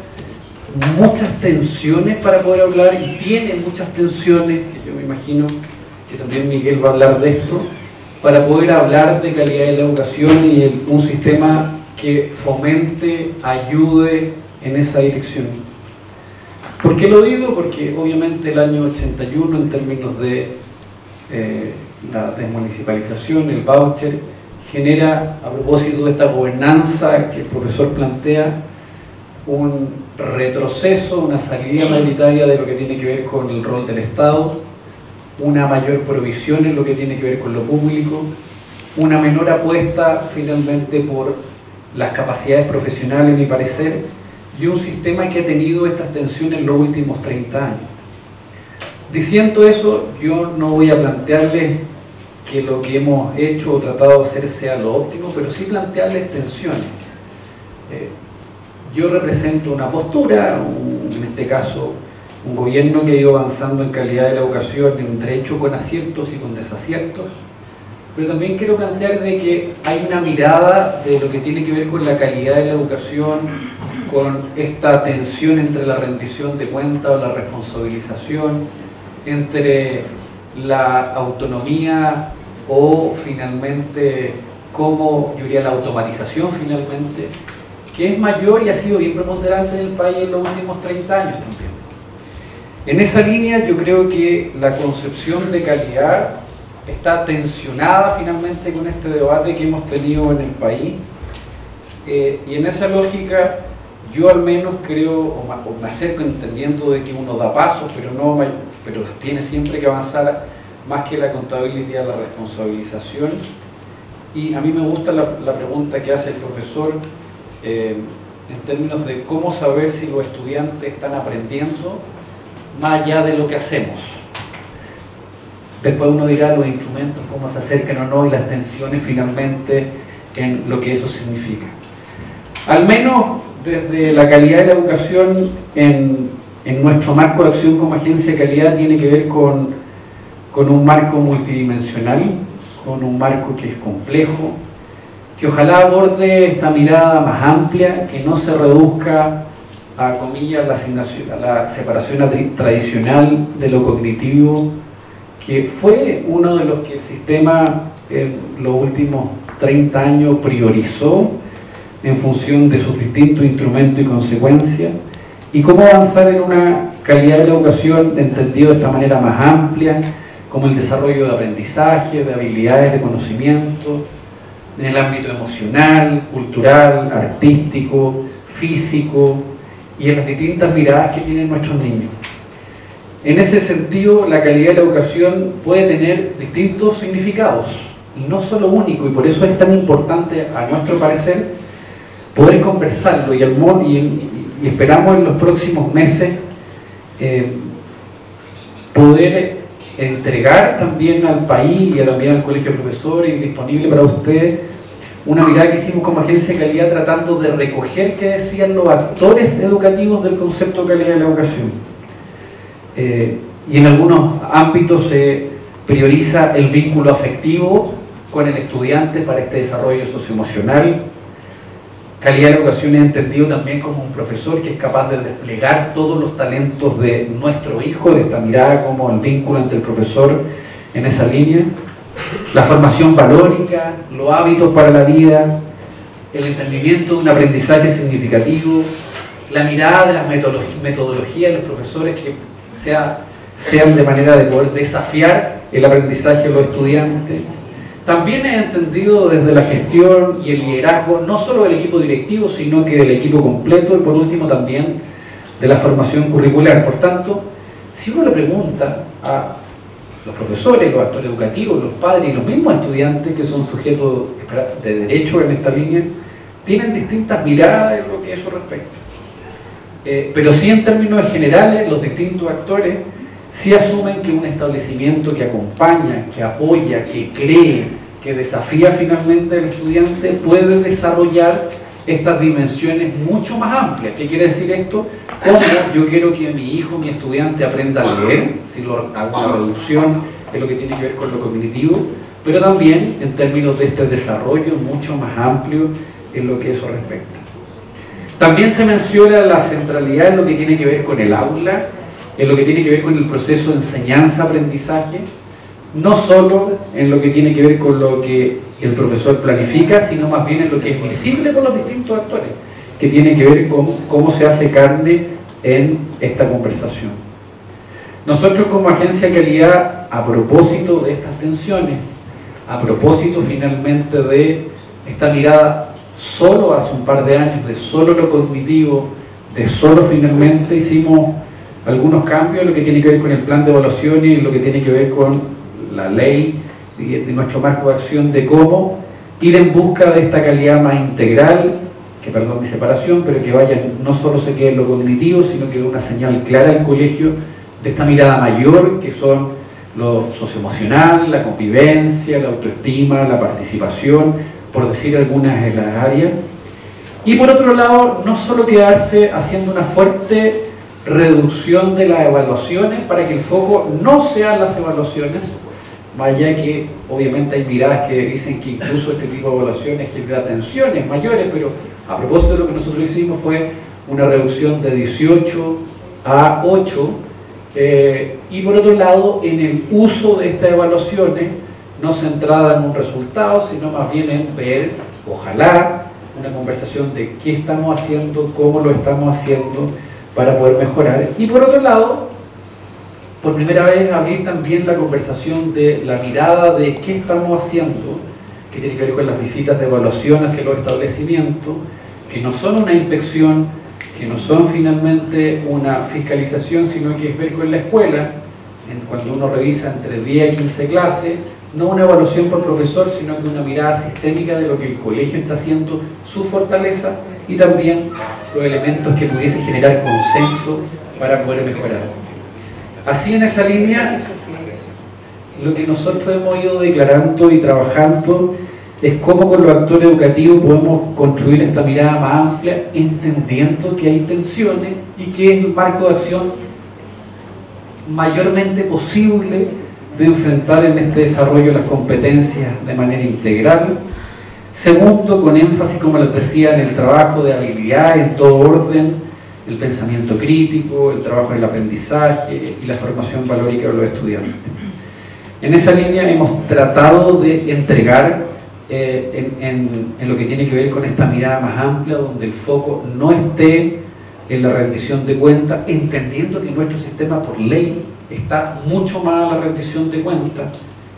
Speaker 4: muchas tensiones para poder hablar y tiene muchas tensiones, que yo me imagino que también Miguel va a hablar de esto, para poder hablar de calidad de la educación y un sistema que fomente, ayude en esa dirección. ¿Por qué lo digo? Porque obviamente el año 81 en términos de la desmunicipalización, el voucher, genera, a propósito de esta gobernanza que el profesor plantea, un retroceso, una salida mayoritaria de lo que tiene que ver con el rol del Estado, una mayor provisión en lo que tiene que ver con lo público, una menor apuesta finalmente por las capacidades profesionales, a mi parecer, y un sistema que ha tenido estas tensiones en los últimos 30 años. Diciendo eso, yo no voy a plantearles que lo que hemos hecho o tratado de hacer sea lo óptimo, pero sí plantearles tensiones. Yo represento una postura, en este caso un gobierno que ha ido avanzando en calidad de la educación, en derecho con aciertos y con desaciertos, pero también quiero plantear de que hay una mirada de lo que tiene que ver con la calidad de la educación, con esta tensión entre la rendición de cuentas o la responsabilización, entre la autonomía o finalmente, como yo diría, la automatización finalmente, que es mayor y ha sido bien preponderante en el país en los últimos 30 años también. En esa línea yo creo que la concepción de calidad está tensionada finalmente con este debate que hemos tenido en el país, y en esa lógica yo al menos creo, o me acerco entendiendo de que uno da pasos, pero tiene siempre que avanzar más que la contabilidad, la responsabilización. Y a mí me gusta la pregunta que hace el profesor en términos de cómo saber si los estudiantes están aprendiendo más allá de lo que hacemos. Después uno dirá los instrumentos, cómo se acercan o no, y las tensiones finalmente en lo que eso significa. Al menos desde la calidad de la educación en nuestro marco de acción como agencia de calidad tiene que ver con un marco multidimensional, con un marco que es complejo, que ojalá aborde esta mirada más amplia, que no se reduzca a, comillas, la separación tradicional de lo cognitivo, que fue uno de los que el sistema en los últimos 30 años priorizó en función de sus distintos instrumentos y consecuencias, y cómo avanzar en una calidad de la educación entendido de esta manera más amplia, como el desarrollo de aprendizaje, de habilidades, de conocimiento, en el ámbito emocional, cultural, artístico, físico, y en las distintas miradas que tienen nuestros niños. En ese sentido, la calidad de la educación puede tener distintos significados, y no solo único, y por eso es tan importante, a nuestro parecer, poder conversarlo, y esperamos en los próximos meses poder entregar también al país y también al Colegio de Profesores, disponible para ustedes, una mirada que hicimos como agencia de calidad tratando de recoger qué decían los actores educativos del concepto de calidad de la educación. Y en algunos ámbitos se prioriza el vínculo afectivo con el estudiante para este desarrollo socioemocional. Calidad de la educación es entendido también como un profesor que es capaz de desplegar todos los talentos de nuestro hijo, de esta mirada como el vínculo entre el profesor en esa línea. La formación valórica, los hábitos para la vida, el entendimiento de un aprendizaje significativo, la mirada de las metodologías de los profesores que sean de manera de poder desafiar el aprendizaje de los estudiantes. También es entendido desde la gestión y el liderazgo, no solo del equipo directivo, sino que del equipo completo, y por último también de la formación curricular. Por tanto, si uno le pregunta a los profesores, los actores educativos, los padres y los mismos estudiantes que son sujetos de derecho en esta línea, tienen distintas miradas en lo que eso respecta. Pero sí, en términos generales, los distintos actores sí asumen que un establecimiento que acompaña, que apoya, que cree, que desafía finalmente al estudiante puede desarrollar estas dimensiones mucho más amplias. ¿Qué quiere decir esto? ¿Cómo yo quiero que mi hijo, mi estudiante aprenda a leer? Si lo hago una reducción en lo que tiene que ver con lo cognitivo, pero también en términos de este desarrollo mucho más amplio en lo que eso respecta. También se menciona la centralidad en lo que tiene que ver con el aula, en lo que tiene que ver con el proceso de enseñanza-aprendizaje, no solo en lo que tiene que ver con lo que el profesor planifica, sino más bien en lo que es visible por los distintos actores, que tiene que ver con cómo se hace carne en esta conversación. Nosotros como agencia de calidad, a propósito de estas tensiones, a propósito finalmente de esta mirada solo hace un par de años, de solo lo cognitivo, de solo finalmente hicimos algunos cambios en lo que tiene que ver con el plan de evaluación y en lo que tiene que ver con la ley de nuestro marco de acción de cómo ir en busca de esta calidad más integral, que perdón mi separación, pero que vaya, no solo se quede en lo cognitivo, sino que dé una señal clara al colegio de esta mirada mayor, que son lo socioemocional, la convivencia, la autoestima, la participación, por decir algunas de las áreas. Y por otro lado, no solo quedarse haciendo una fuerte reducción de las evaluaciones para que el foco no sean las evaluaciones, más allá que obviamente hay miradas que dicen que incluso este tipo de evaluaciones genera tensiones mayores, pero a propósito de lo que nosotros hicimos fue una reducción de 18 a 8, y por otro lado en el uso de estas evaluaciones no centrada en un resultado, sino más bien en ver, ojalá, una conversación de qué estamos haciendo, cómo lo estamos haciendo para poder mejorar. Y por otro lado, por primera vez abrir también la conversación de la mirada de qué estamos haciendo, que tiene que ver con las visitas de evaluación hacia los establecimientos, que no son una inspección, que no son finalmente una fiscalización, sino que es ver con la escuela, cuando uno revisa entre 10 y 15 clases, no una evaluación por profesor, sino que una mirada sistémica de lo que el colegio está haciendo, su fortaleza y también los elementos que pudiesen generar consenso para poder mejorar. Así, en esa línea, lo que nosotros hemos ido declarando y trabajando es cómo con los actores educativos podemos construir esta mirada más amplia, entendiendo que hay tensiones y que es el marco de acción mayormente posible de enfrentar en este desarrollo las competencias de manera integral. Segundo, con énfasis, como les decía, en el trabajo de habilidad en todo orden, el pensamiento crítico, el trabajo en el aprendizaje y la formación valórica de los estudiantes. En esa línea hemos tratado de entregar en lo que tiene que ver con esta mirada más amplia, donde el foco no esté en la rendición de cuentas, entendiendo que nuestro sistema por ley está mucho más a la rendición de cuentas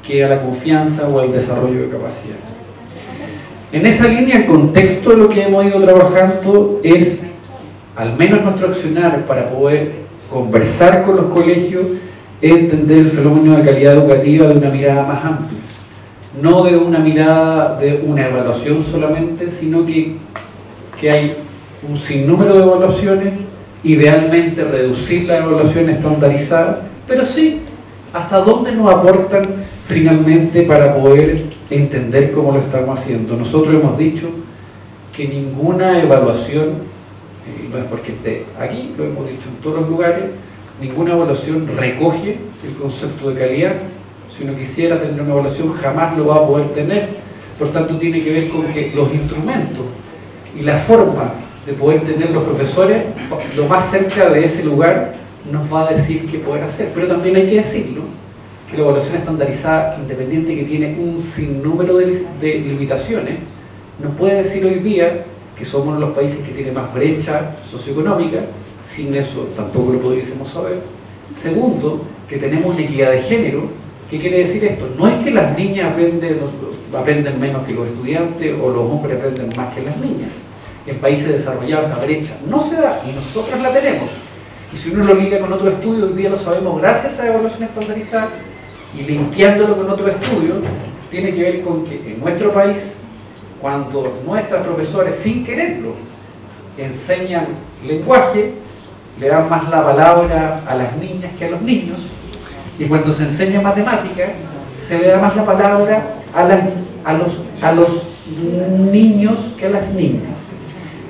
Speaker 4: que a la confianza o al desarrollo de capacidad. En esa línea, el contexto de lo que hemos ido trabajando es, al menos nuestro accionar para poder conversar con los colegios, entender el fenómeno de calidad educativa de una mirada más amplia, no de una mirada de una evaluación solamente, sino que hay un sinnúmero de evaluaciones, idealmente reducir la evaluación estandarizada, pero sí hasta dónde nos aportan finalmente para poder entender cómo lo estamos haciendo. Nosotros hemos dicho que ninguna evaluación, no es porque esté aquí, lo hemos dicho en todos los lugares, ninguna evaluación recoge el concepto de calidad. Si uno quisiera tener una evaluación, jamás lo va a poder tener. Por tanto, tiene que ver con que los instrumentos y la forma de poder tener los profesores lo más cerca de ese lugar nos va a decir qué poder hacer. Pero también hay que decirlo, que la evaluación estandarizada, independiente que tiene un sinnúmero de limitaciones, nos puede decir hoy día que somos uno de los países que tiene más brecha socioeconómica. Sin eso tampoco lo podríamos saber. Segundo, que tenemos una equidad de género. ¿Qué quiere decir esto? No es que las niñas aprenden menos que los estudiantes o los hombres aprenden más que las niñas. En países desarrollados esa brecha no se da y nosotros la tenemos. Y si uno lo liga con otro estudio, hoy día lo sabemos gracias a la evaluación estandarizada, y linkeándolo con otro estudio, tiene que ver con que en nuestro país, cuando nuestros profesores, sin quererlo, enseñan lenguaje, le dan más la palabra a las niñas que a los niños, y cuando se enseña matemática, se le da más la palabra a los niños que a las niñas.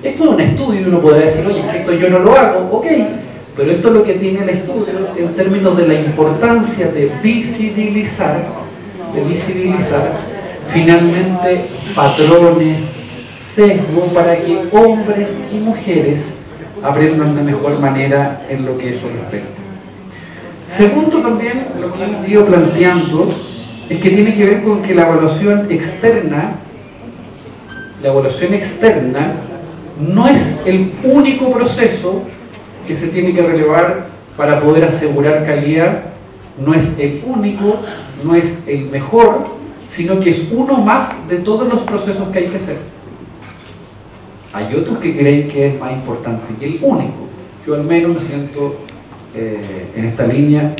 Speaker 4: Esto es un estudio y uno podría decir, oye, es que esto yo no lo hago, ok, pero esto es lo que tiene el estudio en términos de la importancia de visibilizar finalmente patrones, sesgo, para que hombres y mujeres aprendan de mejor manera en lo que eso respecta. Segundo, también lo que hemos ido planteando es que tiene que ver con que la evaluación externa no es el único proceso que se tiene que relevar para poder asegurar calidad, no es el único, no es el mejor, sino que es uno más de todos los procesos que hay que hacer. Hay otros que creen que es más importante que el único. Yo al menos me siento en esta línea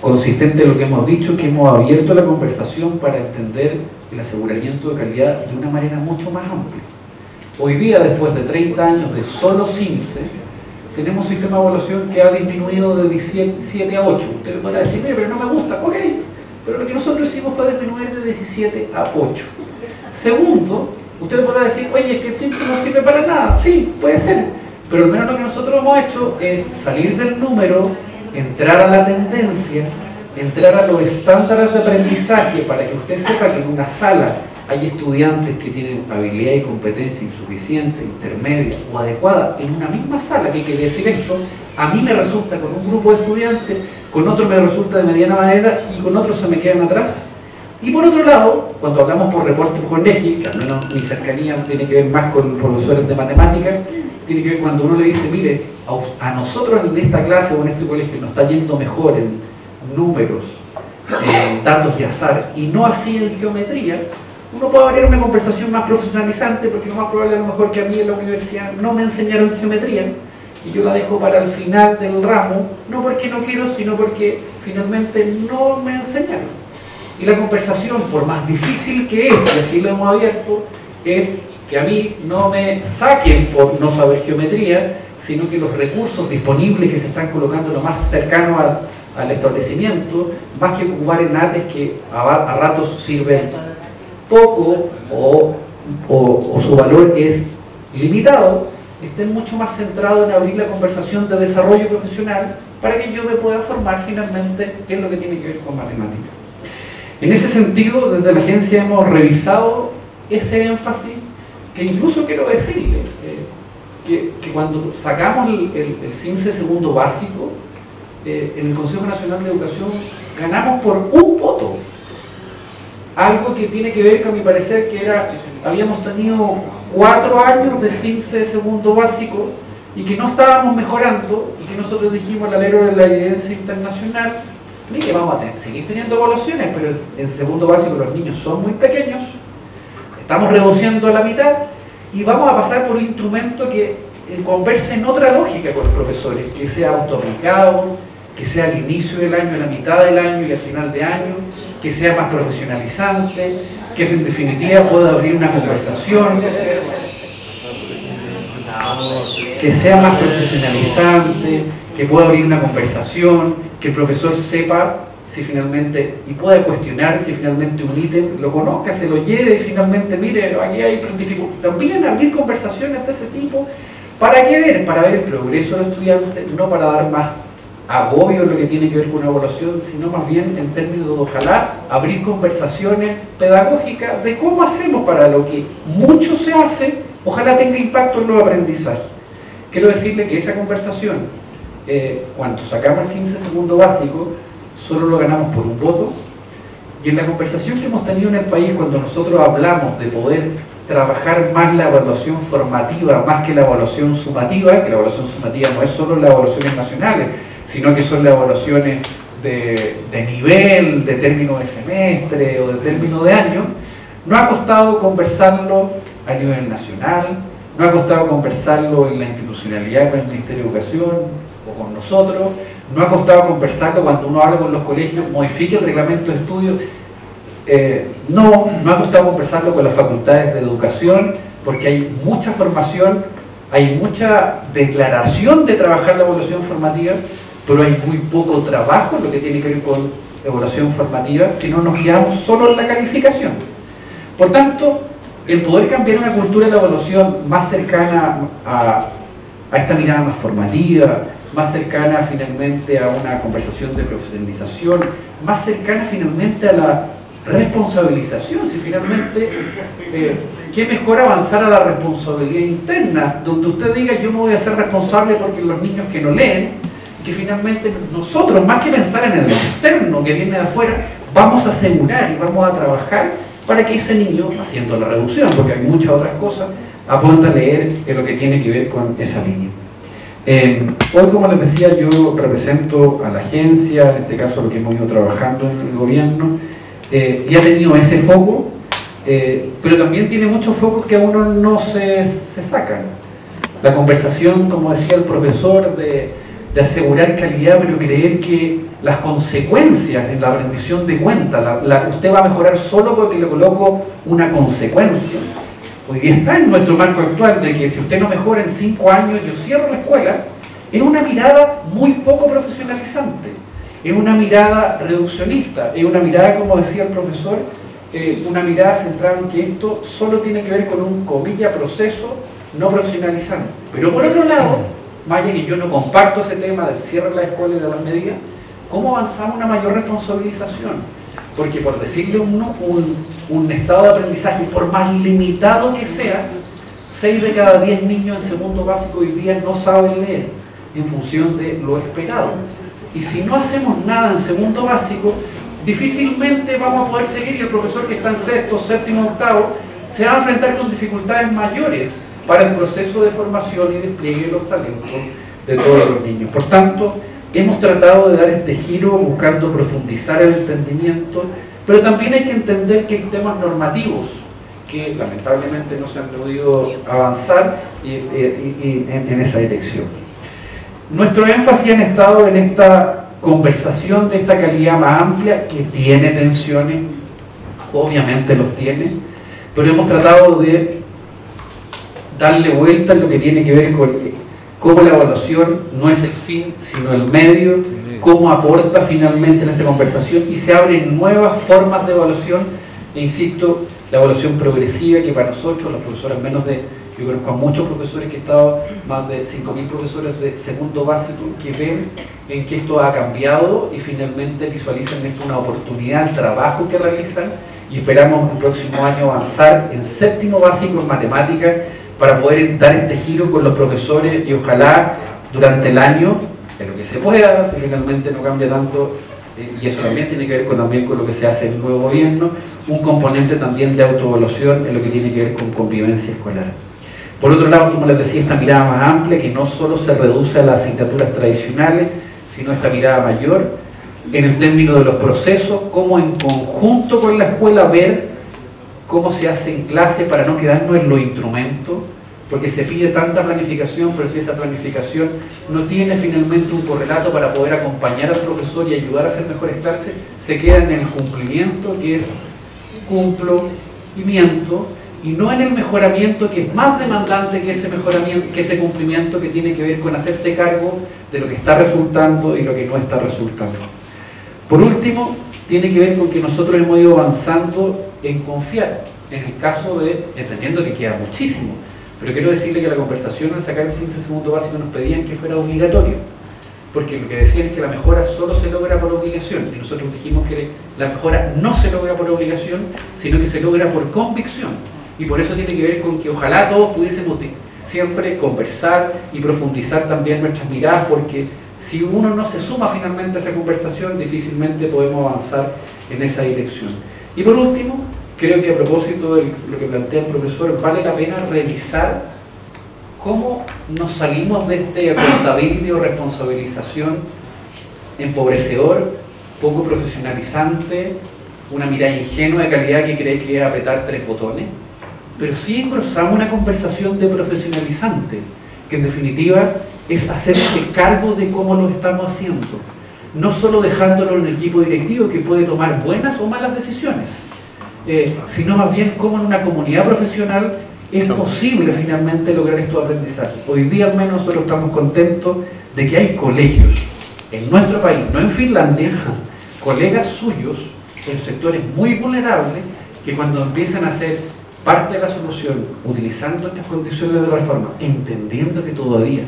Speaker 4: consistente de lo que hemos dicho, que hemos abierto la conversación para entender el aseguramiento de calidad de una manera mucho más amplia. Hoy día, después de 30 años de solo CINCE, tenemos un sistema de evaluación que ha disminuido de 17 a 8. Usted me podrá decir, mire, pero no me gusta. Ok, pero lo que nosotros hicimos fue disminuir de 17 a 8. Segundo, usted podrá decir, oye, es que el CINCE no sirve para nada. Sí, puede ser. Pero al menos lo que nosotros hemos hecho es salir del número, entrar a la tendencia, entrar a los estándares de aprendizaje para que usted sepa que en una sala hay estudiantes que tienen habilidad y competencia insuficiente, intermedia o adecuada en una misma sala. ¿Qué quiere decir esto? A mí me resulta con un grupo de estudiantes, con otro me resulta de mediana manera y con otros se me quedan atrás. Y por otro lado, cuando hablamos por reportes con EGI, que al menos mi cercanía tiene que ver más con profesores de matemáticas, tiene que ver cuando uno le dice, mire, a nosotros en esta clase o en este colegio nos está yendo mejor en números, en datos y azar, y no así en geometría, uno puede abrir una conversación más profesionalizante, porque lo más probable a lo mejor que a mí en la universidad no me enseñaron geometría, y yo la dejo para el final del ramo, no porque no quiero, sino porque finalmente no me enseñaron. Y la conversación, por más difícil que es, y así lo hemos abierto, es que a mí no me saquen por no saber geometría, sino que los recursos disponibles que se están colocando lo más cercano al establecimiento, más que ocupar en ATES que a ratos sirven poco o su valor es limitado, estén mucho más centrados en abrir la conversación de desarrollo profesional para que yo me pueda formar finalmente en lo que tiene que ver con matemáticas. En ese sentido, desde la agencia hemos revisado ese énfasis, que incluso quiero decirle que cuando sacamos el CINCE segundo básico, en el Consejo Nacional de Educación ganamos por un voto. Algo que tiene que ver, con mi parecer, que era, habíamos tenido 4 años de CINCE de segundo básico y que no estábamos mejorando, y que nosotros dijimos al alero de la evidencia internacional, mire, vamos a seguir teniendo evaluaciones, pero en segundo básico los niños son muy pequeños, estamos reduciendo a la mitad, y vamos a pasar por un instrumento que converse en otra lógica con los profesores, que sea autoaplicado, que sea al inicio del año, a la mitad del año y al final de año, que sea más profesionalizante, que en definitiva pueda abrir una conversación, que sea más profesionalizante, que pueda abrir una conversación, que el profesor sepa si finalmente, y pueda cuestionar si finalmente un ítem lo conozca, se lo lleve y finalmente, mire, aquí hay dificultades. También abrir conversaciones de ese tipo. ¿Para qué ver? Para ver el progreso del estudiante, no para dar más agobio en lo que tiene que ver con una evaluación, sino más bien en términos de, ojalá, abrir conversaciones pedagógicas de cómo hacemos para lo que mucho se hace, ojalá tenga impacto en los aprendizajes. Quiero decirle que esa conversación, cuando sacamos el CINCE segundo básico, solo lo ganamos por un voto, y en la conversación que hemos tenido en el país, cuando nosotros hablamos de poder trabajar más la evaluación formativa, más que la evaluación sumativa, que la evaluación sumativa no es solo las evaluaciones nacionales, sino que son las evaluaciones de nivel, de término de semestre o de término de año, no ha costado conversarlo a nivel nacional, no ha costado conversarlo en la institucionalidad con el Ministerio de Educación o con nosotros, no ha costado conversarlo cuando uno habla con los colegios, modifique el reglamento de estudio, no ha costado conversarlo con las facultades de educación, porque hay mucha formación, hay mucha declaración de trabajar la evaluación formativa, pero hay muy poco trabajo en lo que tiene que ver con evaluación formativa, si no nos quedamos solo en la calificación. Por tanto, el poder cambiar una cultura de la evaluación más cercana a esta mirada más formativa, más cercana finalmente a una conversación de profesionalización, más cercana finalmente a la responsabilización, si finalmente, qué mejor avanzar a la responsabilidad interna, donde usted diga yo me voy a hacer responsable porque los niños que no leen, que finalmente nosotros, más que pensar en el externo que viene de afuera, vamos a asegurar y vamos a trabajar para que ese niño, haciendo la reducción, porque hay muchas otras cosas, aprenda a leer en lo que tiene que ver con esa línea. Hoy, como les decía, yo represento a la agencia, en este caso lo que hemos ido trabajando en el gobierno, y ha tenido ese foco, pero también tiene muchos focos que a uno no se sacan. La conversación, como decía el profesor, de asegurar calidad, pero creer que las consecuencias en la rendición de cuentas, usted va a mejorar solo porque le coloco una consecuencia. Hoy día está en nuestro marco actual de que si usted no mejora en 5 años, yo cierro la escuela, es una mirada muy poco profesionalizante, es una mirada reduccionista, es una mirada, como decía el profesor, una mirada centrada en que esto solo tiene que ver con un, comilla, proceso no profesionalizante. Pero por otro lado, más allá que yo no comparto ese tema del cierre de la escuela y de las medidas, ¿cómo avanzamos una mayor responsabilización? Porque por decirle un estado de aprendizaje, por más limitado que sea, 6 de cada 10 niños en segundo básico hoy día no saben leer en función de lo esperado. Y si no hacemos nada en segundo básico, difícilmente vamos a poder seguir, y el profesor que está en sexto, séptimo, octavo, se va a enfrentar con dificultades mayores para el proceso de formación y despliegue de los talentos de todos los niños. Por tanto, hemos tratado de dar este giro buscando profundizar el entendimiento, pero también hay que entender que hay temas normativos que lamentablemente no se han podido avanzar en esa dirección. Nuestro énfasis ha estado en esta conversación de esta calidad más amplia, que tiene tensiones, obviamente los tiene, pero hemos tratado de darle vuelta en lo que tiene que ver con cómo la evaluación no es el fin, sino el medio, cómo aporta finalmente en esta conversación, y se abren nuevas formas de evaluación, e insisto, la evaluación progresiva, que para nosotros, los profesores menos de, yo conozco a muchos profesores que he estado, más de 5.000 profesores de segundo básico, que ven en que esto ha cambiado y finalmente visualizan esto una oportunidad, el trabajo que realizan, y esperamos el próximo año avanzar en séptimo básico en matemáticas para poder dar este giro con los profesores y ojalá durante el año en lo que se pueda, si finalmente no cambia tanto, y eso también tiene que ver también con lo que se hace en el nuevo gobierno, un componente también de autoevaluación en lo que tiene que ver con convivencia escolar. Por otro lado, como les decía, esta mirada más amplia, que no solo se reduce a las asignaturas tradicionales, sino esta mirada mayor en el término de los procesos, cómo en conjunto con la escuela ver cómo se hace en clase para no quedarnos en los instrumentos, porque se pide tanta planificación, pero si esa planificación no tiene finalmente un correlato para poder acompañar al profesor y ayudar a hacer mejores clases, se queda en el cumplimiento, que es cumplo y miento, y no en el mejoramiento, que es más demandante que ese mejoramiento, que ese cumplimiento, que tiene que ver con hacerse cargo de lo que está resultando y lo que no está resultando. Por último, tiene que ver con que nosotros hemos ido avanzando en confiar, en el caso de, entendiendo que queda muchísimo, pero quiero decirle que la conversación al sacar el ciencia segundo básico nos pedían que fuera obligatorio, porque lo que decían es que la mejora solo se logra por obligación, y nosotros dijimos que la mejora no se logra por obligación, sino que se logra por convicción, y por eso tiene que ver con que ojalá todos pudiésemos siempre conversar y profundizar también nuestras miradas, porque si uno no se suma finalmente a esa conversación, difícilmente podemos avanzar en esa dirección. Y por último, creo que a propósito de lo que plantea el profesor, vale la pena revisar cómo nos salimos de este accountability o responsabilización empobrecedor, poco profesionalizante, una mirada ingenua de calidad que cree que es apretar 3 botones, pero sí engrosamos una conversación de profesionalizante, que en definitiva es hacerse cargo de cómo lo estamos haciendo, no solo dejándolo en el equipo directivo que puede tomar buenas o malas decisiones, sino más bien cómo en una comunidad profesional es posible finalmente lograr estos aprendizajes. Hoy día al menos nosotros estamos contentos de que hay colegios en nuestro país, no en Finlandia, colegas suyos en sectores muy vulnerables, que cuando empiezan a ser parte de la solución, utilizando estas condiciones de la reforma, entendiendo que todavía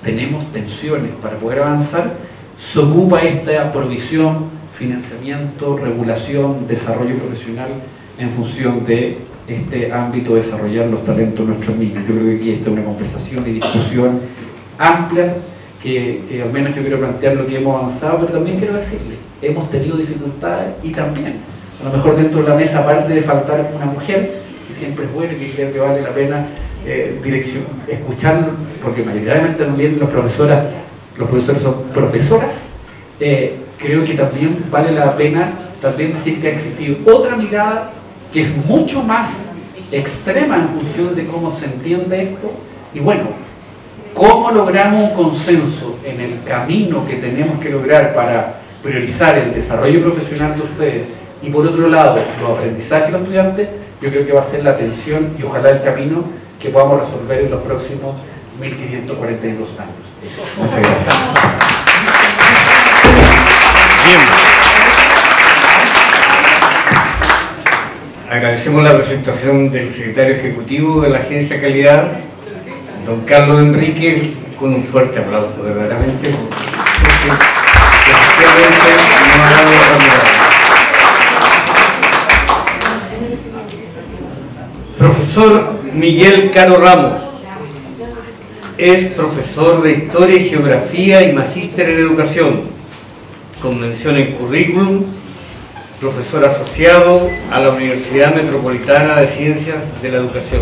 Speaker 4: tenemos tensiones para poder avanzar, se ocupa esta provisión, financiamiento, regulación, desarrollo profesional en función de este ámbito de desarrollar los talentos de nuestros niños. Yo creo que aquí está una conversación y discusión amplia, que al menos yo quiero plantear lo que hemos avanzado, pero también quiero decirle, hemos tenido dificultades y también, a lo mejor dentro de la mesa, aparte de faltar una mujer, que siempre es bueno y que creo que vale la pena escuchar, porque mayoritariamente también los profesores son profesoras, creo que también vale la pena también decir que ha existido otra mirada que es mucho más extrema en función de cómo se entiende esto, y bueno, cómo logramos un consenso en el camino que tenemos que lograr para priorizar el desarrollo profesional de ustedes y por otro lado los aprendizajes de los estudiantes. Yo creo que va a ser la atención y ojalá el camino que podamos resolver en los próximos 1542 años. Muchas gracias.
Speaker 1: Bien. Agradecemos la presentación del secretario ejecutivo de la Agencia de Calidad, don Carlos Enrique, con un fuerte aplauso, verdaderamente, porque efectivamente nos ha dado la mirada. Profesor Miguel Caro Ramos es profesor de Historia y Geografía y magíster en Educación, con mención en currículum, profesor asociado a la Universidad Metropolitana de Ciencias de la Educación,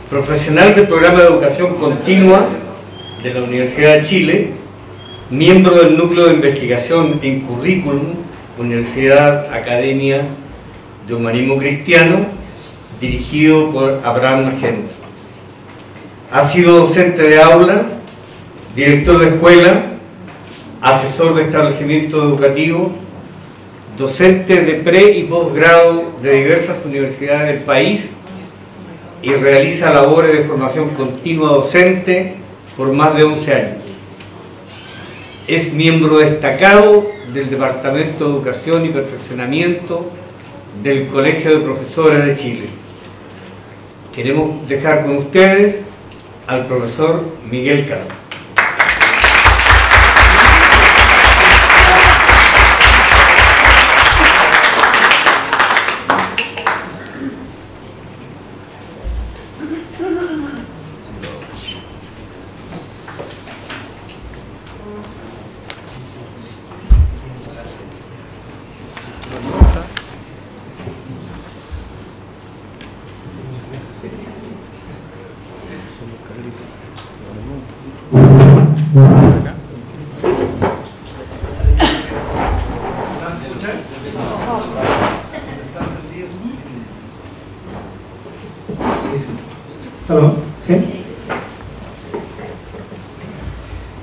Speaker 1: profesional del Programa de Educación Continua de la Universidad de Chile, miembro del Núcleo de Investigación en Currículum, Universidad Academia de Humanismo Cristiano, dirigido por Abraham Magenta. Ha sido docente de aula, director de escuela, asesor de establecimiento educativo, docente de pre y posgrado de diversas universidades del país y realiza labores de formación continua docente por más de 11 años. Es miembro destacado del Departamento de Educación y Perfeccionamiento del Colegio de Profesores de Chile. Queremos dejar con ustedes al profesor Miguel Caro.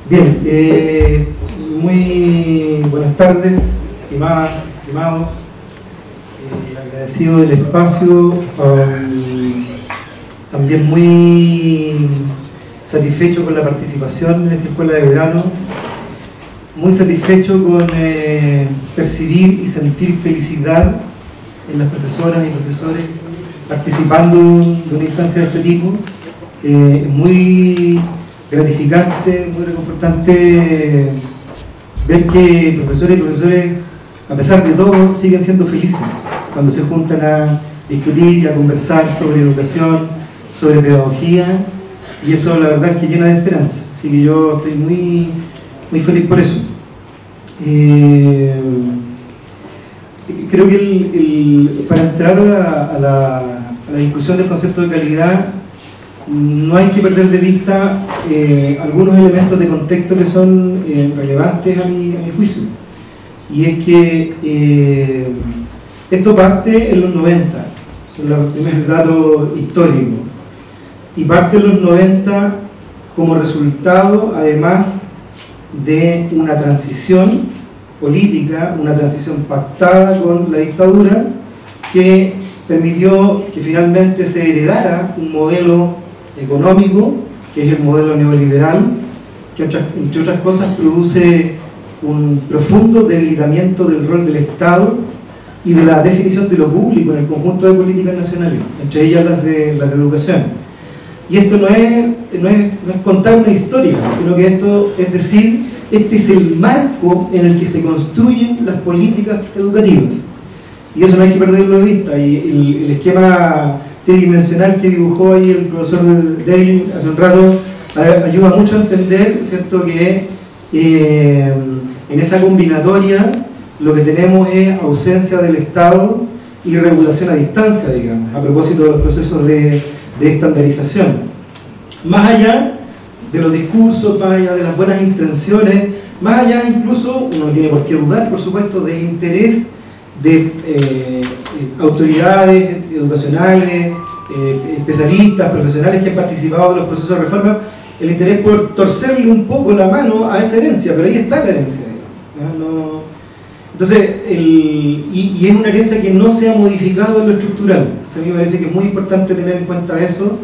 Speaker 5: Bien, muy buenas tardes, estimados, agradecido del espacio, también muy satisfecho con la participación en esta escuela de verano, muy satisfecho con percibir y sentir felicidad en las profesoras y profesores participando de una instancia de este tipo. Muy gratificante, muy reconfortante ver que profesores y profesores, a pesar de todo, siguen siendo felices cuando se juntan a discutir y a conversar sobre educación, sobre pedagogía, y eso la verdad es que llena de esperanza. Así que yo estoy muy feliz por eso. Creo que para entrar a la discusión del concepto de calidad, no hay que perder de vista algunos elementos de contexto que son relevantes a mi juicio. Y es que esto parte en los 90, son los primeros datos históricos, y parte en los 90 como resultado, además, de una transición política, una transición pactada con la dictadura, que permitió que finalmente se heredara un modelo económico, que es el modelo neoliberal, que entre otras cosas produce un profundo debilitamiento del rol del Estado y de la definición de lo público en el conjunto de políticas nacionales, entre ellas las de educación. Y esto no es contar una historia, sino que esto es decir, este es el marco en el que se construyen las políticas educativas. Y eso no hay que perderlo de vista. Y el esquema tridimensional que dibujó ahí el profesor Dale hace un rato ayuda mucho a entender, ¿cierto?, que en esa combinatoria lo que tenemos es ausencia del Estado y regulación a distancia, digamos, a propósito de los procesos de estandarización. Más allá de los discursos, más allá de las buenas intenciones, más allá incluso, uno no tiene por qué dudar, por supuesto, del interés de autoridades educacionales, especialistas, profesionales que han participado de los procesos de reforma, el interés por torcerle un poco la mano a esa herencia, pero ahí está la herencia. ¿No? Entonces, y es una herencia que no se ha modificado en lo estructural. O sea, a mí me parece que es muy importante tener en cuenta eso.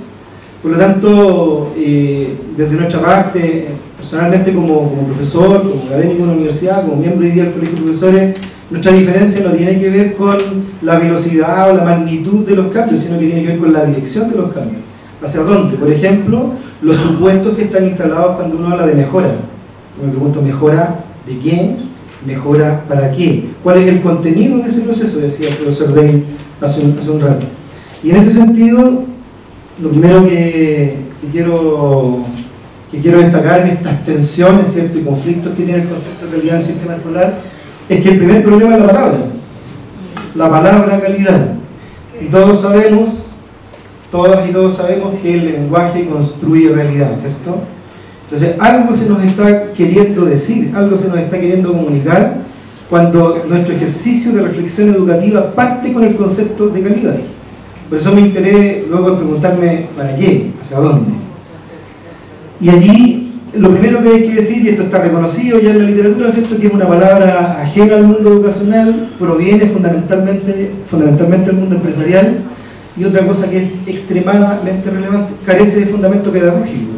Speaker 5: Por lo tanto, desde nuestra parte, personalmente como profesor, como académico en la universidad, como miembro de del Colegio de Profesores, nuestra diferencia no tiene que ver con la velocidad o la magnitud de los cambios, sino que tiene que ver con la dirección de los cambios. ¿Hacia dónde? Por ejemplo, los supuestos que están instalados cuando uno habla de mejora. Yo me pregunto, ¿mejora de qué? ¿Mejora para qué? ¿Cuál es el contenido de ese proceso? Decía el profesor Dale hace un rato. Y en ese sentido, lo primero que quiero destacar en estas tensiones, ¿cierto?, y conflictos que tiene el concepto de calidad en el sistema escolar, es que el primer problema es la palabra calidad. Y todos sabemos, todas y todos sabemos que el lenguaje construye realidad, ¿cierto? Entonces, algo se nos está queriendo decir, algo se nos está queriendo comunicar cuando nuestro ejercicio de reflexión educativa parte con el concepto de calidad. Por eso me interesa luego preguntarme ¿para qué? ¿Hacia dónde? Y allí, lo primero que hay que decir, y esto está reconocido ya en la literatura, ¿cierto?, que es una palabra ajena al mundo educacional, proviene fundamentalmente del mundo empresarial, y otra cosa que es extremadamente relevante, carece de fundamento pedagógico.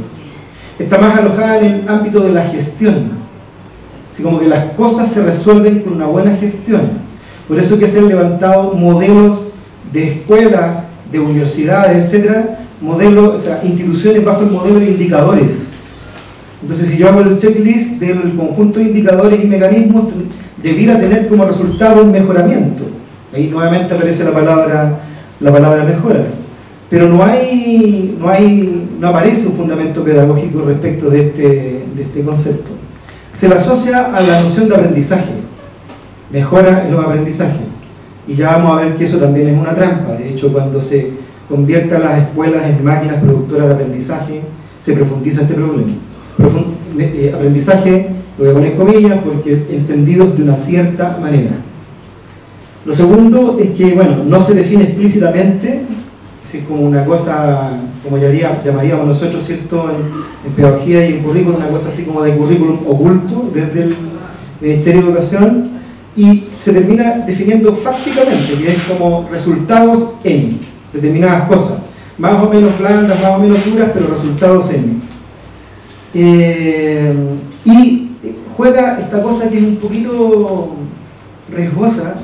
Speaker 5: Está más alojada en el ámbito de la gestión. Así como que las cosas se resuelven con una buena gestión. Por eso que se han levantado modelos de escuelas, de universidades, etcétera, modelos, o sea, instituciones bajo el modelo de indicadores. Entonces, si yo hago el checklist del conjunto de indicadores y mecanismos, debiera tener como resultado un mejoramiento. Ahí nuevamente aparece la palabra mejora. Pero no aparece un fundamento pedagógico respecto de este concepto. Se le asocia a la noción de aprendizaje. Mejora en los aprendizajes. Y ya vamos a ver que eso también es una trampa. De hecho, cuando se convierte a las escuelas en máquinas productoras de aprendizaje, se profundiza este problema. Aprendizaje, lo voy a poner comillas, porque entendidos de una cierta manera. Lo segundo es que, bueno, no se define explícitamente así como una cosa, como llamaríamos nosotros, ¿cierto?, en pedagogía y en currículum, una cosa así como de currículum oculto desde el Ministerio de Educación, y se termina definiendo fácticamente, que es como resultados en determinadas cosas, más o menos blandas, más o menos duras, pero resultados en. Y juega esta cosa que es un poquito riesgosa,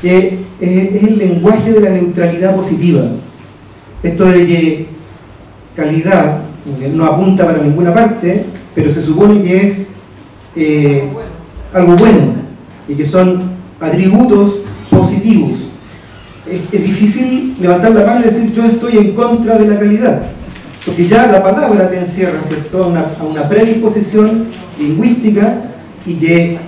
Speaker 5: que es el lenguaje de la neutralidad positiva. Esto de que calidad no apunta para ninguna parte, pero se supone que es algo bueno y que son atributos positivos. Es difícil levantar la mano y decir yo estoy en contra de la calidad, porque ya la palabra te encierra, ¿cierto?, a una predisposición lingüística y que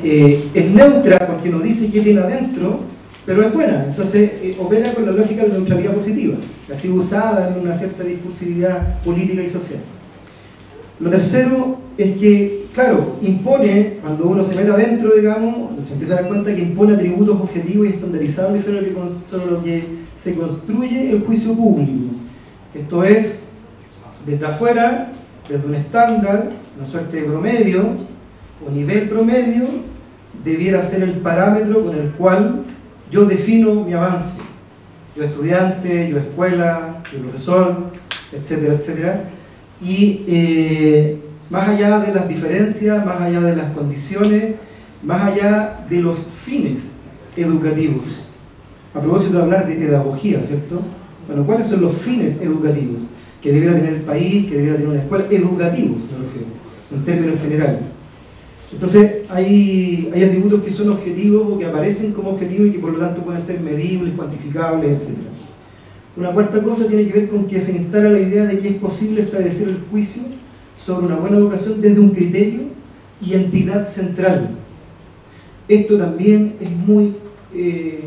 Speaker 5: es neutra porque no dice qué tiene adentro, pero es buena. Entonces opera con la lógica de la neutralidad positiva, que ha sido usada en una cierta discursividad política y social. Lo tercero es que, claro, impone, cuando uno se mete adentro, digamos, se empieza a dar cuenta que impone atributos objetivos y estandarizables sobre lo que se construye el juicio público. Esto es, desde afuera, desde un estándar, una suerte de promedio o nivel promedio, debiera ser el parámetro con el cual yo defino mi avance. Yo estudiante, yo escuela, yo profesor, etcétera, etcétera. Y más allá de las diferencias, más allá de las condiciones, más allá de los fines educativos. A propósito de hablar de pedagogía, ¿cierto? Bueno, ¿cuáles son los fines educativos que debiera tener el país, que debiera tener una escuela? Educativos, me refiero, en términos generales. Entonces, hay atributos que son objetivos o que aparecen como objetivos y que por lo tanto pueden ser medibles, cuantificables, etc. Una cuarta cosa tiene que ver con que se instala la idea de que es posible establecer el juicio sobre una buena educación desde un criterio y entidad central. Esto también es muy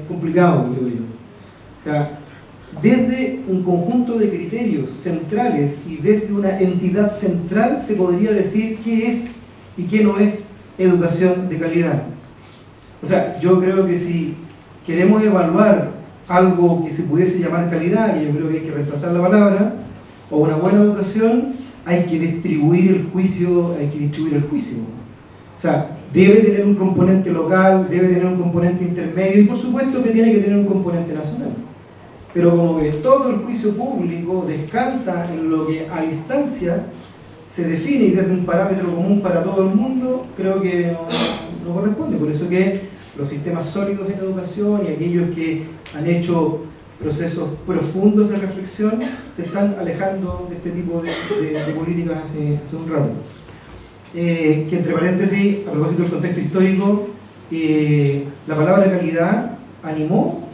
Speaker 5: complicado, creo yo. O sea, desde un conjunto de criterios centrales y desde una entidad central se podría decir qué es y qué no es educación de calidad. O sea, yo creo que si queremos evaluar algo que se pudiese llamar calidad, y yo creo que hay que reemplazar la palabra, o una buena educación, hay que distribuir el juicio, O sea, debe tener un componente local, debe tener un componente intermedio, y por supuesto que tiene que tener un componente nacional. Pero como que todo el juicio público descansa en lo que a distancia se define y desde un parámetro común para todo el mundo, creo que no corresponde. Por eso que los sistemas sólidos en educación y aquellos que han hecho procesos profundos de reflexión se están alejando de este tipo de políticas hace un rato. Que entre paréntesis, a propósito del contexto histórico, la palabra calidad animó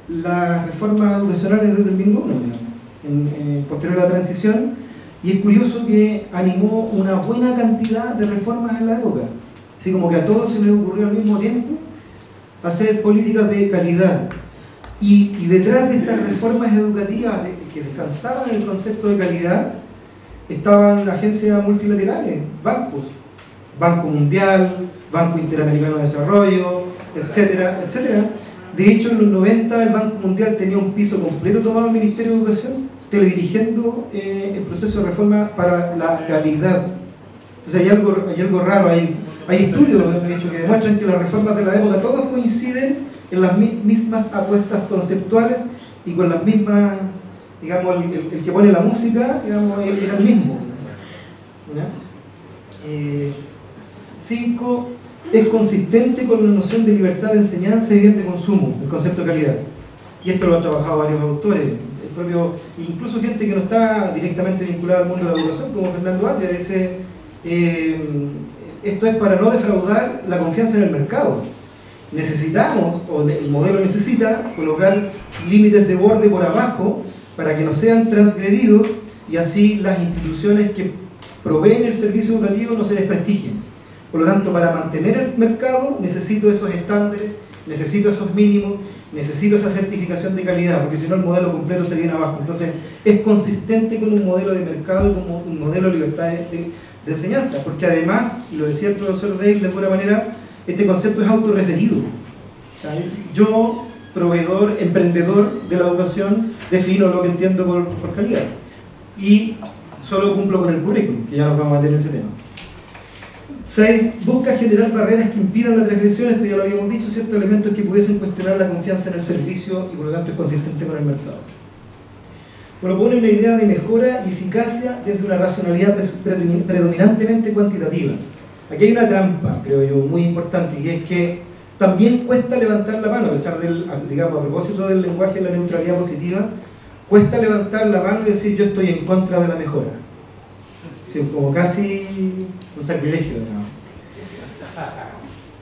Speaker 5: las reformas educacionales desde el 2001, posterior a la transición, y es curioso que animó una buena cantidad de reformas en la época, así como que a todos se les ocurrió al mismo tiempo hacer políticas de calidad, y detrás de estas reformas educativas que descansaban en el concepto de calidad estaban agencias multilaterales, bancos, Banco Mundial, Banco Interamericano de Desarrollo, etcétera, etcétera. De hecho, en los 90 el Banco Mundial tenía un piso completo tomado el Ministerio de Educación, teledirigiendo el proceso de reforma para la calidad. Entonces hay algo raro, hay estudios que demuestran que las reformas de la época todos coinciden en las mismas apuestas conceptuales y con las mismas, digamos, el que pone la música, digamos, era el mismo. 5. Es consistente con la noción de libertad de enseñanza y bien de consumo, el concepto de calidad. Y esto lo han trabajado varios autores, incluso gente que no está directamente vinculada al mundo de la educación, como Fernando Atria, dice, esto es para no defraudar la confianza en el mercado. Necesitamos, o el modelo necesita, colocar límites de borde por abajo para que no sean transgredidos y así las instituciones que proveen el servicio educativo no se desprestigien. Por lo tanto, para mantener el mercado necesito esos estándares, necesito esos mínimos, necesito esa certificación de calidad, porque si no el modelo completo se viene abajo. Entonces, es consistente con un modelo de mercado y como un modelo de libertad de enseñanza, porque además, y lo decía el profesor Dale de alguna manera, este concepto es autorreferido. O sea, yo proveedor, emprendedor de la educación, defino lo que entiendo por calidad. Y solo cumplo con el currículum, que ya nos vamos a meter en ese tema. 6. Busca generar barreras que impidan la transgresión, esto ya lo habíamos dicho, ciertos elementos que pudiesen cuestionar la confianza en el servicio y por lo tanto es consistente con el mercado. Propone una idea de mejora y eficacia desde una racionalidad predominantemente cuantitativa. Aquí hay una trampa, creo yo, muy importante, y es que también cuesta levantar la mano, a pesar del, digamos, a propósito del lenguaje de la neutralidad positiva, cuesta levantar la mano y decir yo estoy en contra de la mejora. Sí, como casi un sacrilegio, digamos.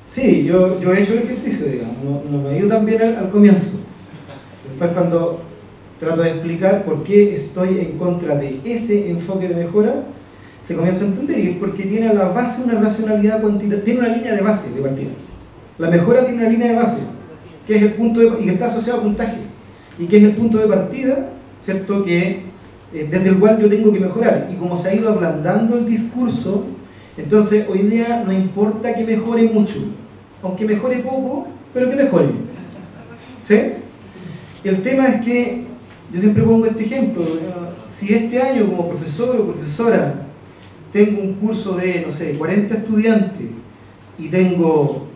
Speaker 5: Sí, yo he hecho el ejercicio, digamos, no me ha ido tan bien al comienzo. Después cuando trato de explicar por qué estoy en contra de ese enfoque de mejora, se comienza a entender, y es porque tiene a la base una racionalidad cuantitativa, tiene una línea de base de partida. La mejora tiene una línea de base, que es el punto de, y que está asociado a puntaje, y que es el punto de partida, ¿cierto?, que desde el cual yo tengo que mejorar. Y como se ha ido ablandando el discurso, entonces hoy día no importa que mejore mucho, aunque mejore poco, pero que mejore. ¿Sí? El tema es que, yo siempre pongo este ejemplo, si este año como profesor o profesora tengo un curso de, no sé, 40 estudiantes y tengo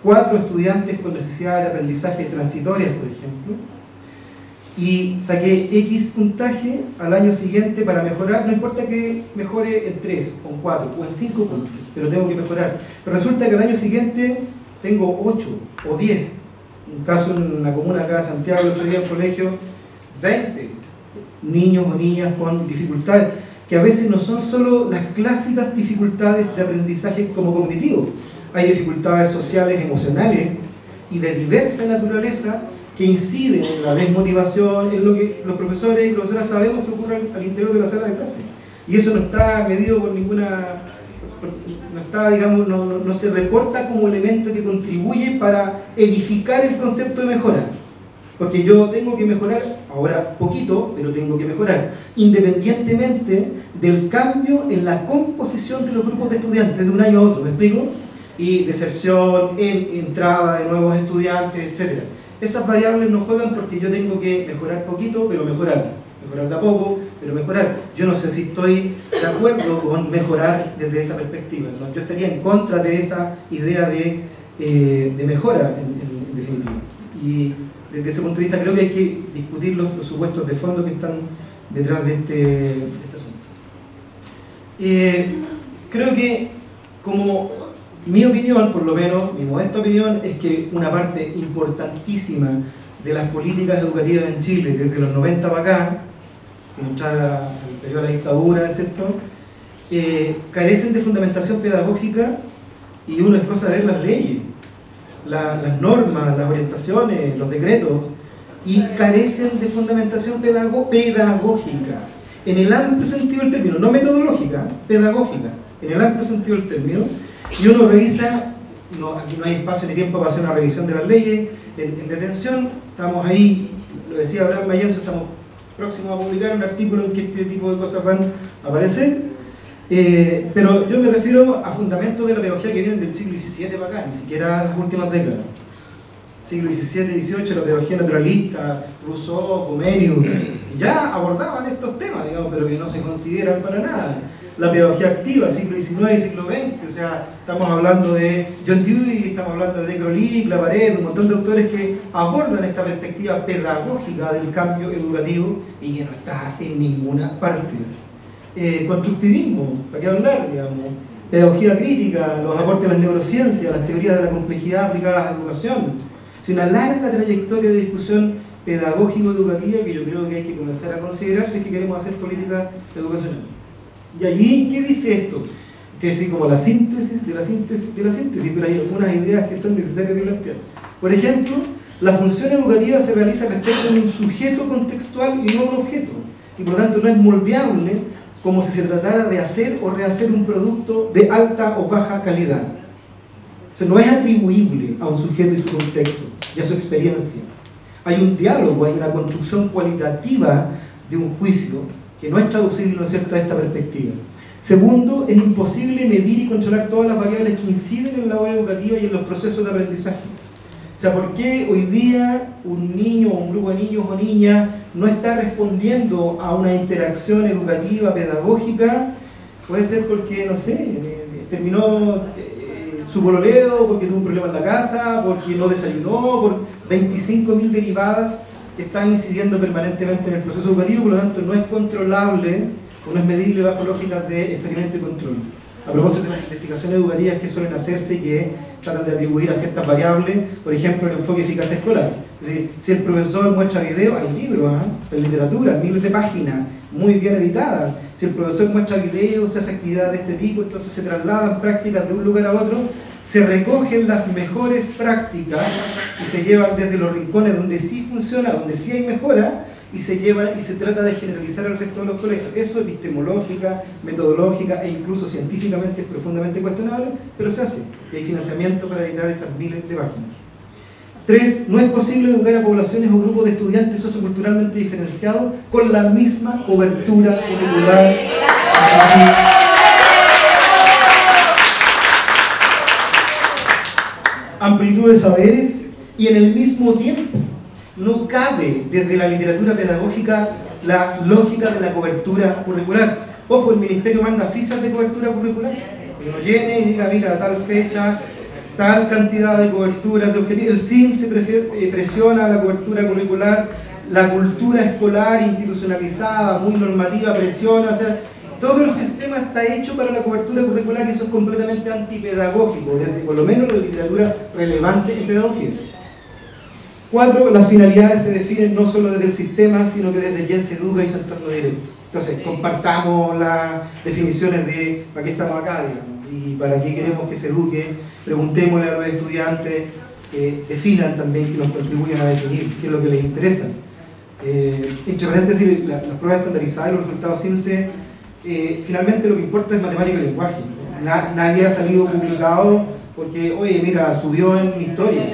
Speaker 5: 4 estudiantes con necesidades de aprendizaje transitorias, por ejemplo, y saqué X puntaje, al año siguiente para mejorar, no importa que mejore en 3 o en 4 o en 5 puntos, pero tengo que mejorar. Pero resulta que al año siguiente tengo 8 o 10. Un caso en una comuna acá de Santiago, el otro día en el colegio, 20 niños o niñas con dificultades, que a veces no son solo las clásicas dificultades de aprendizaje como cognitivo. Hay dificultades sociales, emocionales y de diversa naturaleza que inciden en la desmotivación, en lo que los profesores y profesoras sabemos que ocurre al interior de la sala de clase. Y eso no está medido por ninguna, no está, digamos, no se reporta como elemento que contribuye para edificar el concepto de mejora. Porque yo tengo que mejorar, ahora poquito, pero tengo que mejorar, independientemente del cambio en la composición de los grupos de estudiantes de un año a otro, ¿me explico? Y deserción, entrada de nuevos estudiantes, etc. Esas variables no juegan porque yo tengo que mejorar poquito, pero mejorar de a poco, pero mejorar. Yo no sé si estoy de acuerdo con mejorar desde esa perspectiva, ¿no? Yo estaría en contra de esa idea de mejora, en definitiva. Y desde ese punto de vista creo que hay que discutir los supuestos de fondo que están detrás de este asunto. Creo que, como mi opinión, por lo menos, mi modesta opinión, es que una parte importantísima de las políticas educativas en Chile, desde los 90 para acá, sin entrar al periodo de la dictadura, ¿cierto?, carecen de fundamentación pedagógica, y una es cosa de ver las leyes, las normas, las orientaciones, los decretos, y carecen de fundamentación pedagógica, en el amplio sentido del término, no metodológica, pedagógica, en el amplio sentido del término. Y uno revisa, aquí no hay espacio ni tiempo para hacer una revisión de las leyes, en detención, estamos ahí, lo decía Abraham Mayenzo, estamos próximos a publicar un artículo en que este tipo de cosas van a aparecer, pero yo me refiero a fundamentos de la pedagogía que vienen del siglo XVII para acá, ni siquiera las últimas décadas. Siglo XVII, XVIII, la pedagogía naturalista, Rousseau, Comenius, que ya abordaban estos temas, digamos, pero que no se consideran para nada. La pedagogía activa, siglo XIX y siglo XX, o sea, estamos hablando de John Dewey, estamos hablando de Grolich, Claparède, un montón de autores que abordan esta perspectiva pedagógica del cambio educativo y que no está en ninguna parte. Constructivismo, ¿para qué hablar? Digamos, pedagogía crítica, los aportes de las neurociencias, las teorías de la complejidad aplicadas a la educación. Es una larga trayectoria de discusión pedagógico-educativa que yo creo que hay que comenzar a considerar si es que queremos hacer política educacional. Y allí, ¿qué dice esto? Es decir, como la síntesis de la síntesis de la síntesis, pero hay algunas ideas que son necesarias de plantear. Por ejemplo, la función educativa se realiza respecto de un sujeto contextual y no un objeto, y por lo tanto no es moldeable como si se tratara de hacer o rehacer un producto de alta o baja calidad. O sea, no es atribuible a un sujeto y su contexto, y a su experiencia. Hay un diálogo, hay una construcción cualitativa de un juicio que no es traducible, ¿no es cierto?, a esta perspectiva. Segundo, es imposible medir y controlar todas las variables que inciden en la labor educativa y en los procesos de aprendizaje. sea, ¿por qué hoy día un niño o un grupo de niños o niñas no está respondiendo a una interacción educativa, pedagógica? Puede ser porque, no sé, terminó su pololeo, porque tuvo un problema en la casa, porque no desayunó, por 25.000 derivadas que están incidiendo permanentemente en el proceso educativo, por lo tanto no es controlable o no es medible bajo lógicas de experimento y control. A propósito de las investigaciones educativas que suelen hacerse y que tratan de atribuir a ciertas variables, por ejemplo, el enfoque eficaz escolar. Es decir, si el profesor muestra video, hay libros, hay literatura, miles de páginas, muy bien editadas. Si el profesor muestra videos, se hace actividades de este tipo, entonces se trasladan prácticas de un lugar a otro, se recogen las mejores prácticas y se llevan desde los rincones donde sí funciona, donde sí hay mejora, y se llevan y se trata de generalizar al resto de los colegios. Eso epistemológica, metodológica e incluso científicamente es profundamente cuestionable, pero se hace. Y hay financiamiento para editar esas miles de páginas. 3. No es posible educar a poblaciones o grupos de estudiantes socioculturalmente diferenciados con la misma cobertura curricular. Amplitud de saberes y en el mismo tiempo. No cabe desde la literatura pedagógica la lógica de la cobertura curricular. Ojo, el ministerio manda fichas de cobertura curricular, que uno llene y diga, mira, tal fecha, tal cantidad de coberturas de objetivos. El SIM se presiona la cobertura curricular, la cultura escolar institucionalizada, muy normativa, presiona, o sea, todo el sistema está hecho para la cobertura curricular y eso es completamente antipedagógico, desde por lo menos la literatura relevante en pedagogía. 4. Las finalidades se definen no solo desde el sistema, sino que desde quien se educa y su entorno directo. Entonces, compartamos las definiciones de para qué estamos acá, digamos, y para qué queremos que se eduque. Preguntémosle a los estudiantes, definan también, que nos contribuyan a definir qué es lo que les interesa. Entre paréntesis, las pruebas estandarizadas y los resultados CINCE, finalmente lo que importa es matemática y lenguaje. Nadie ha salido publicado porque, oye, mira, subió en historia.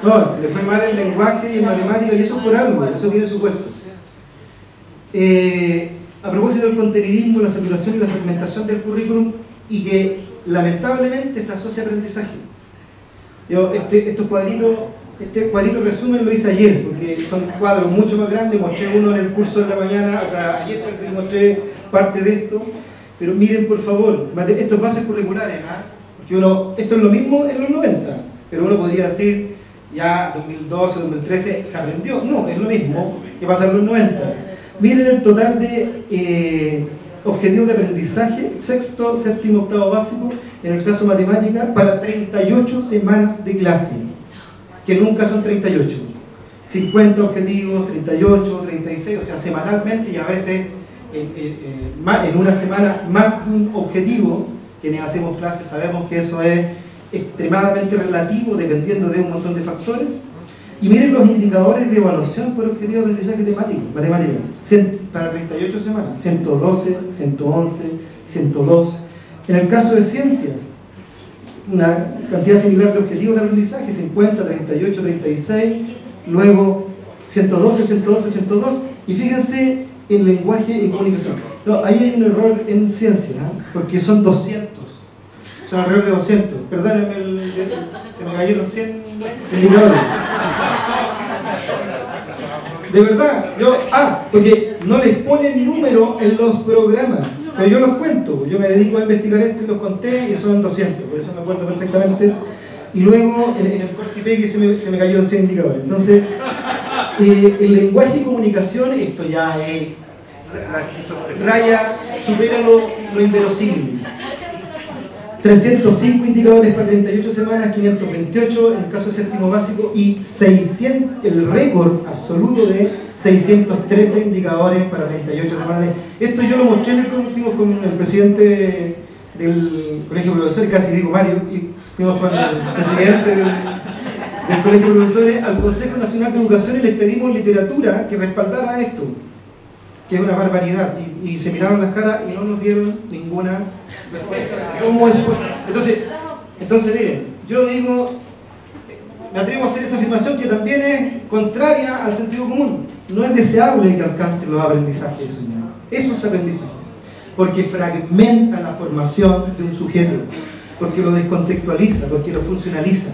Speaker 5: No, se le fue mal el lenguaje y en matemática y eso por algo, eso tiene su puesto. A propósito del contenidismo, la saturación y la fragmentación del currículum y que lamentablemente se asocia a aprendizaje. Yo estos cuadritos, este cuadrito resumen lo hice ayer, porque son cuadros mucho más grandes, mostré uno en el curso de la mañana, o sea, ayer mostré parte de esto, pero miren por favor, estos bases curriculares, porque esto es lo mismo en los 90, pero uno podría decir, ya 2012, 2013 se aprendió. No, es lo mismo que pasa en los 90. Miren el total de objetivos de aprendizaje, sexto, séptimo, octavo básico, en el caso matemática, para 38 semanas de clase, que nunca son 38. 50 objetivos, 38, 36, o sea, semanalmente y a veces en una semana más de un objetivo. Quienes hacemos clases sabemos que eso es extremadamente relativo, dependiendo de un montón de factores. Y miren los indicadores de evaluación por objetivo de aprendizaje matemático, para 38 semanas, 112, 111, 102. En el caso de ciencia, una cantidad similar de objetivos de aprendizaje, 50, 38, 36, luego 112, 112, 102, y fíjense en lenguaje y comunicación. No, ahí hay un error en ciencia, porque son 200. Son alrededor de 200. Perdónenme, se me cayeron 100 indicadores. De verdad, porque no les ponen número en los programas, pero yo los cuento. Yo me dedico a investigar esto y los conté y son 200, por eso me acuerdo perfectamente. Y luego en el Fortipeque se me cayeron 100 indicadores. Entonces, el lenguaje y comunicación, esto ya es raya, supera lo inverosímil. 305 indicadores para 38 semanas, 528 en el caso de séptimo básico y 600, el récord absoluto de 613 indicadores para 38 semanas. Esto yo lo mostré cuando fuimos con el presidente del Colegio de Profesores, casi digo Mario, y fuimos con el presidente del Colegio de Profesores al Consejo Nacional de Educación y les pedimos literatura que respaldara esto, que es una barbaridad, y se miraron las caras y no nos dieron ninguna respuesta. ¿Cómo es? Entonces miren, yo digo, me atrevo a hacer esa afirmación que también es contraria al sentido común. No es deseable que alcancen los aprendizajes esos aprendizajes, porque fragmenta la formación de un sujeto, porque lo descontextualiza, porque lo funcionaliza.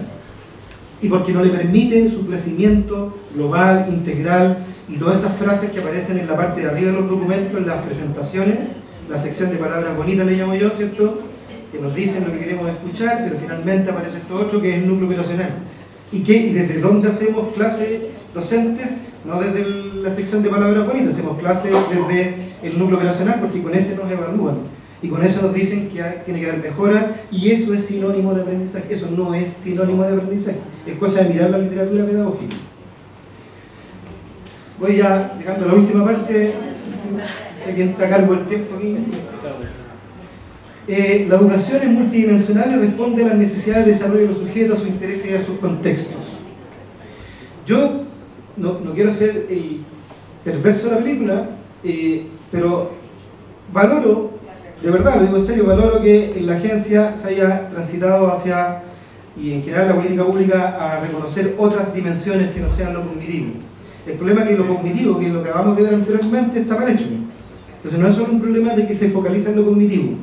Speaker 5: y porque no le permite su crecimiento global, integral, y todas esas frases que aparecen en la parte de arriba de los documentos, en las presentaciones, la sección de palabras bonitas le llamo yo, ¿cierto?, que nos dicen lo que queremos escuchar, pero finalmente aparece esto otro que es el núcleo operacional. ¿Y desde dónde hacemos clases docentes? No desde la sección de palabras bonitas, hacemos clases desde el núcleo operacional, porque con ese nos evalúan y con eso nos dicen que tiene que haber mejora, y eso es sinónimo de aprendizaje. Eso no es sinónimo de aprendizaje, es cosa de mirar la literatura pedagógica. Voy ya llegando a la última parte. Sé quién está a cargo del tiempo aquí. La educación es multidimensional y responde a las necesidades de desarrollo de los sujetos, a sus intereses y a sus contextos. Yo no quiero ser el perverso de la película, pero valoro, de verdad, lo digo en serio, valoro que en la agencia se haya transitado hacia, y en general la política pública, a reconocer otras dimensiones que no sean lo cognitivo. El problema es que lo cognitivo, que es lo que acabamos de ver anteriormente, está mal hecho. Entonces no es solo un problema de que se focaliza en lo cognitivo,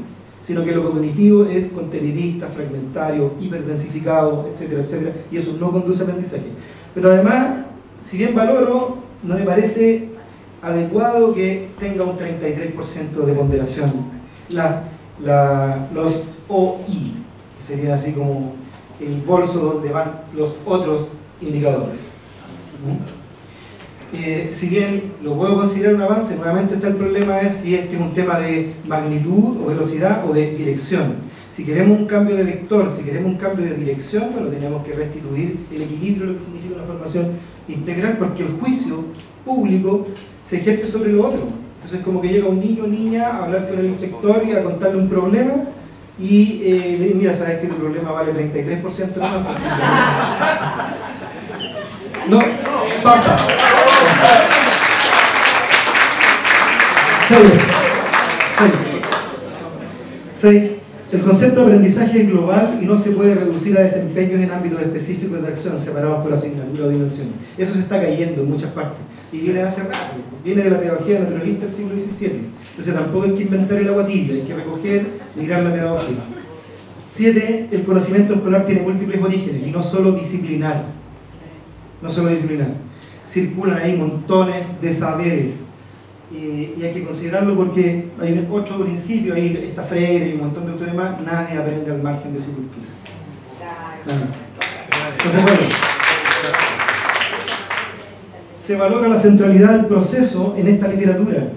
Speaker 5: sino que lo cognitivo es contenidista, fragmentario, hiperdensificado, etcétera, etcétera, y eso no conduce a aprendizaje. Pero además, si bien valoro, no me parece adecuado que tenga un 33% de ponderación los OI, que serían así como el bolso donde van los otros indicadores. Si bien lo puedo considerar un avance, nuevamente está el problema es si este es un tema de magnitud o velocidad o de dirección. Si queremos un cambio de vector, si queremos un cambio de dirección, bueno, tenemos que restituir el equilibrio, lo que significa una formación integral, porque el juicio público se ejerce sobre lo otro. Entonces como que llega un niño o niña a hablar con el inspector y a contarle un problema y le dice, mira, sabes que tu problema vale 33% más. No, pasa. 6. El concepto de aprendizaje es global y no se puede reducir a desempeños en ámbitos específicos de acción separados por asignatura o dimensión. Eso se está cayendo en muchas partes y viene de hace rato, viene de la pedagogía naturalista del siglo XVII. Entonces tampoco hay que inventar el agua tibia, hay que recoger, mirar la pedagogía. 7. El conocimiento escolar tiene múltiples orígenes y no solo disciplinar. No solo disciplinar. Circulan ahí montones de saberes y hay que considerarlo porque hay 8 principios, ahí está Freire y un montón de autores más, nadie aprende al margen de su cultura. Entonces, bueno, se valora la centralidad del proceso en esta literatura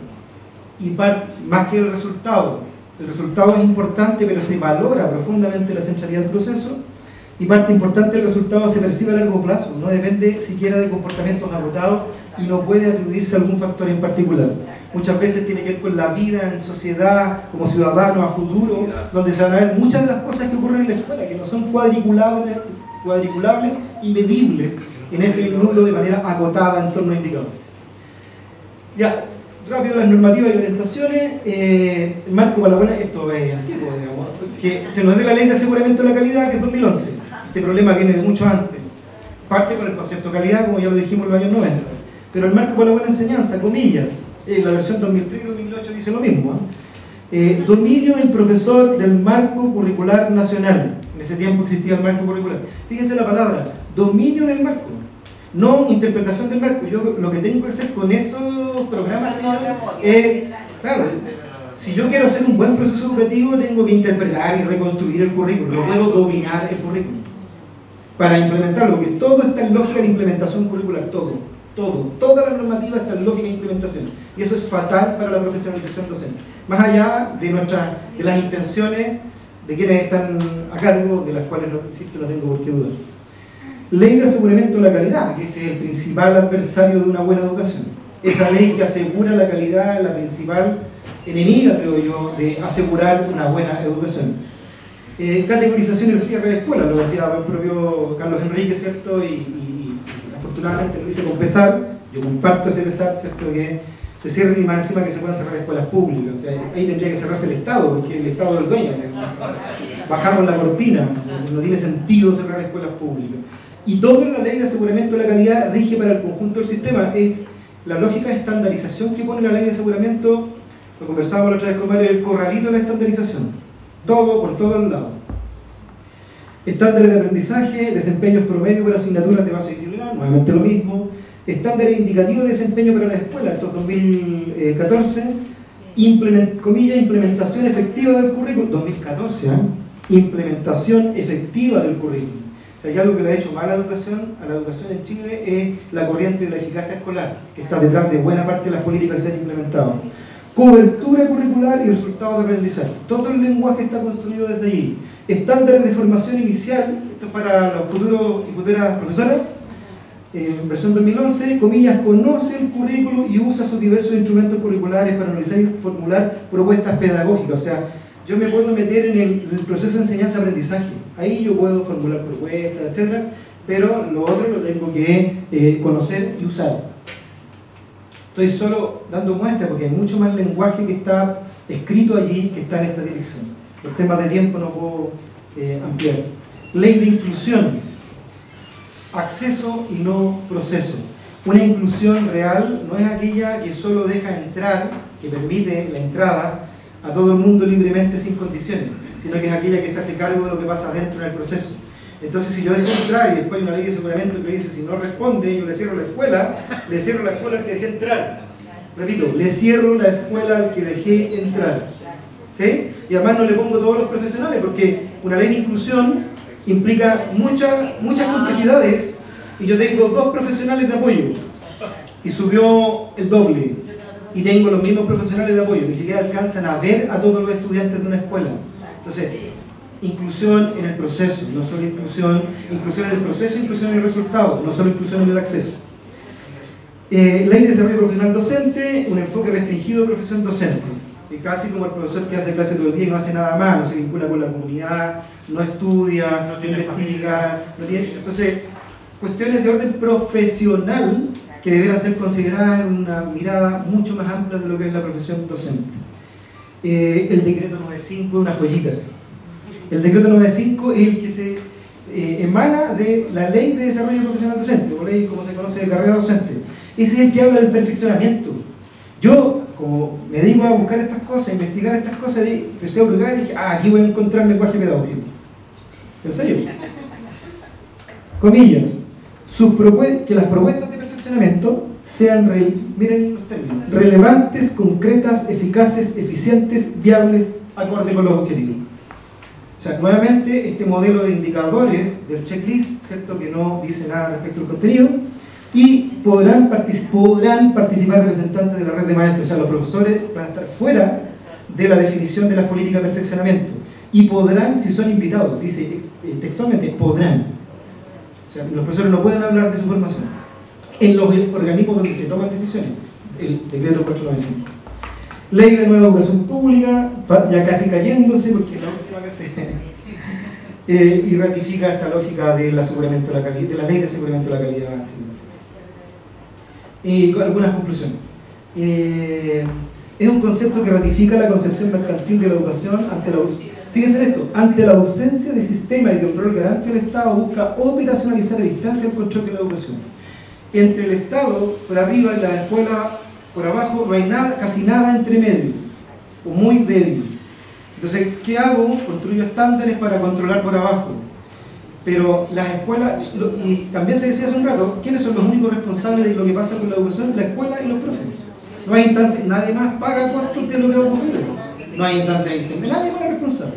Speaker 5: y más que el resultado. El resultado es importante, pero se valora profundamente la centralidad del proceso. Y parte importante del resultado se percibe a largo plazo, no depende siquiera de comportamientos agotados y no puede atribuirse a algún factor en particular. Muchas veces tiene que ver con la vida en sociedad, como ciudadanos a futuro, donde se van a ver muchas de las cosas que ocurren en la escuela, que no son cuadriculables y medibles en ese nudo de manera acotada en torno a indicadores. Ya, rápido las normativas y orientaciones. El marco para la buena, esto es antiguo, digamos, que no es de la Ley de Aseguramiento de la Calidad, que es 2011. Este problema viene de mucho antes. Parte con el concepto de calidad, como ya lo dijimos en los años 90. Pero el marco para la buena enseñanza, comillas, la versión 2003 y 2008 dice lo mismo. Dominio del profesor del marco curricular nacional. En ese tiempo existía el marco curricular. Fíjense la palabra, dominio del marco. No interpretación del marco. Yo lo que tengo que hacer con esos programas claro, si yo quiero hacer un buen proceso educativo, tengo que interpretar y reconstruir el currículum. No puedo dominar el currículum para implementarlo, porque todo está en lógica de implementación curricular, toda la normativa está en lógica de implementación, y eso es fatal para la profesionalización docente, más allá de las intenciones de quienes están a cargo, de las cuales no tengo por qué dudar. Ley de aseguramiento de la calidad, que ese es el principal adversario de una buena educación. Esa ley que asegura la calidad es la principal enemiga, creo yo, de asegurar una buena educación. Categorización y el cierre de escuelas, lo decía el propio Carlos Enrique, ¿cierto? Y afortunadamente lo hice con pesar, yo comparto ese pesar, ¿cierto? Que se cierren y más encima que se puedan cerrar escuelas públicas. O sea, ahí tendría que cerrarse el Estado, porque el Estado es el dueño. Bajamos la cortina, no tiene sentido cerrar escuelas públicas. Y toda la Ley de Aseguramiento de la Calidad rige para el conjunto del sistema. Es la lógica de estandarización que pone la Ley de Aseguramiento, lo conversábamos la otra vez con Mario, el corralito de la estandarización. Todo, por todos lados. Estándares de aprendizaje, desempeños promedio para asignaturas de base disciplinar, nuevamente lo mismo. Estándares indicativos de desempeño para la escuela, esto es 2014. Implementación efectiva del currículum, 2014, implementación efectiva del currículum. O sea, hay algo que le ha hecho mal a la educación en Chile es la corriente de la eficacia escolar, que está detrás de buena parte de las políticas que se han implementado. Cobertura curricular y resultados de aprendizaje. Todo el lenguaje está construido desde allí. Estándares de formación inicial, esto es para los futuros y futuras profesoras, versión 2011, comillas, conoce el currículum y usa sus diversos instrumentos curriculares para analizar y formular propuestas pedagógicas. O sea, yo me puedo meter en el proceso de enseñanza-aprendizaje. Ahí yo puedo formular propuestas, etc. Pero lo otro lo tengo que conocer y usar. Estoy solo dando muestra porque hay mucho más lenguaje que está escrito allí que está en esta dirección. Por temas de tiempo no puedo ampliar. Ley de inclusión. Acceso y no proceso. Una inclusión real no es aquella que solo deja entrar, que permite la entrada a todo el mundo libremente sin condiciones, sino que es aquella que se hace cargo de lo que pasa dentro del proceso. Entonces, si yo dejo entrar y después hay una ley de aseguramiento que dice si no responde, yo le cierro la escuela al que dejé entrar. Repito, le cierro la escuela al que dejé entrar. ¿Sí? Y además no le pongo todos los profesionales, porque una ley de inclusión implica muchas complejidades y yo tengo 2 profesionales de apoyo y subió el doble y tengo los mismos profesionales de apoyo, ni siquiera alcanzan a ver a todos los estudiantes de una escuela. Entonces, inclusión en el proceso, no solo inclusión en el proceso, inclusión en el resultado, no solo inclusión en el acceso. Ley de desarrollo profesional docente, un enfoque restringido de profesión docente. Y casi como el profesor que hace clase todo el día y no hace nada más, no se vincula con la comunidad, no estudia, no investiga, no tiene... Entonces, cuestiones de orden profesional que deberán ser consideradas en una mirada mucho más amplia de lo que es la profesión docente. El decreto 95 es una joyita. El decreto 95 es el que se emana de la ley de desarrollo profesional docente, o ley como se conoce de carrera docente. Ese es el que habla del perfeccionamiento. Yo, como me dedico a buscar estas cosas, a investigar estas cosas, empecé a buscar y dije, aquí voy a encontrar lenguaje pedagógico. ¿En serio? Comillas. Que las propuestas de perfeccionamiento sean, miren los términos, relevantes, concretas, eficaces, eficientes, viables, acorde con los objetivos. O sea, nuevamente, este modelo de indicadores del checklist, ¿cierto?, que no dice nada respecto al contenido, y podrán participar representantes de la red de maestros, o sea, los profesores van a estar fuera de la definición de las políticas de perfeccionamiento, y podrán, si son invitados, dice textualmente, podrán. O sea, los profesores no pueden hablar de su formación en los organismos donde se toman decisiones, el decreto 495. Ley de nueva educación pública, ya casi cayéndose, porque la última vez y ratifica esta lógica del aseguramiento de la calidad, de la ley de aseguramiento de la calidad. Y algunas conclusiones. Es un concepto que ratifica la concepción mercantil de la educación ante la fíjense en esto, ante la ausencia de sistema y control garante del Estado busca operacionalizar a distancia el control de la educación. Entre el Estado por arriba y la escuela por abajo no hay nada, casi nada entre medio, o muy débil. Entonces, ¿qué hago? Construyo estándares para controlar por abajo. Pero las escuelas, y también se decía hace un rato, ¿quiénes son los únicos responsables de lo que pasa con la educación? La escuela y los profes. No hay instancias, nadie más paga costos de lo que ha ocurrido. No hay instancias internas, nadie más es responsable.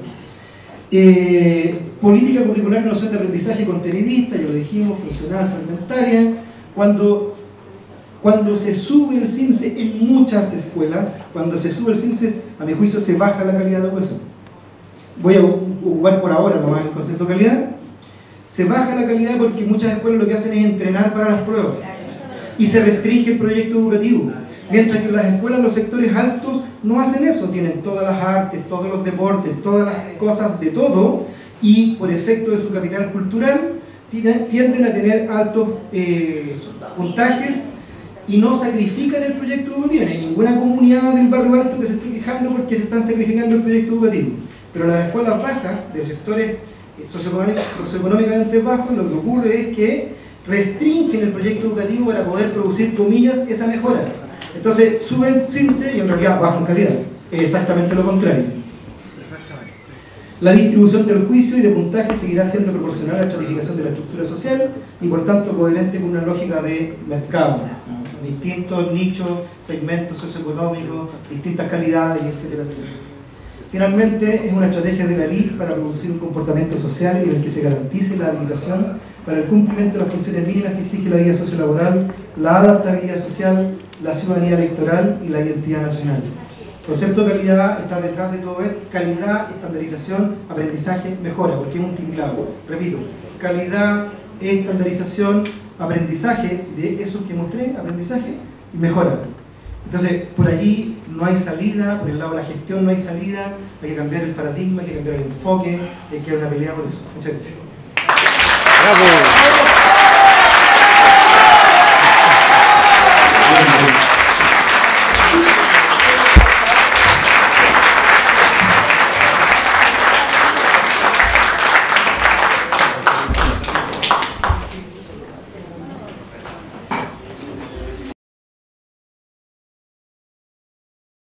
Speaker 5: Política curricular, noción de aprendizaje contenidista, ya lo dijimos, funcional, fragmentaria. Cuando se sube el CIMSE en muchas escuelas, cuando se sube el CIMSE, a mi juicio se baja la calidad de la educación. Voy a ocupar por ahora nomás el concepto de calidad. Se baja la calidad porque muchas escuelas lo que hacen es entrenar para las pruebas y se restringe el proyecto educativo, mientras que las escuelas, los sectores altos no hacen eso, tienen todas las artes, todos los deportes, todas las cosas de todo, y por efecto de su capital cultural tienden a tener altos puntajes y no sacrifican el proyecto educativo. No hay ninguna comunidad del barrio alto que se esté quejando porque se están sacrificando el proyecto educativo, pero las escuelas bajas de sectores socioeconómicamente bajos, lo que ocurre es que restringen el proyecto educativo para poder producir, comillas, esa mejora. Entonces suben CIMSE y en realidad bajan calidad. Es exactamente lo contrario. La distribución del juicio y de puntaje seguirá siendo proporcional a la estratificación de la estructura social y por tanto coherente con una lógica de mercado. Distintos nichos, segmentos socioeconómicos, distintas calidades, etcétera, etcétera. Finalmente, es una estrategia de la LIC para producir un comportamiento social en el que se garantice la habilitación para el cumplimiento de las funciones mínimas que exige la vida sociolaboral, la adaptabilidad social, la ciudadanía electoral y la identidad nacional. El concepto de calidad está detrás de todo esto: calidad, estandarización, aprendizaje, mejora, porque es un tinglado. Repito, calidad, estandarización, aprendizaje, de esos que mostré, aprendizaje y mejora. Entonces, por allí no hay salida, por el lado de la gestión no hay salida, hay que cambiar el paradigma, hay que cambiar el enfoque, hay que dar una pelea por eso. Muchas gracias.
Speaker 1: ¡Bravo!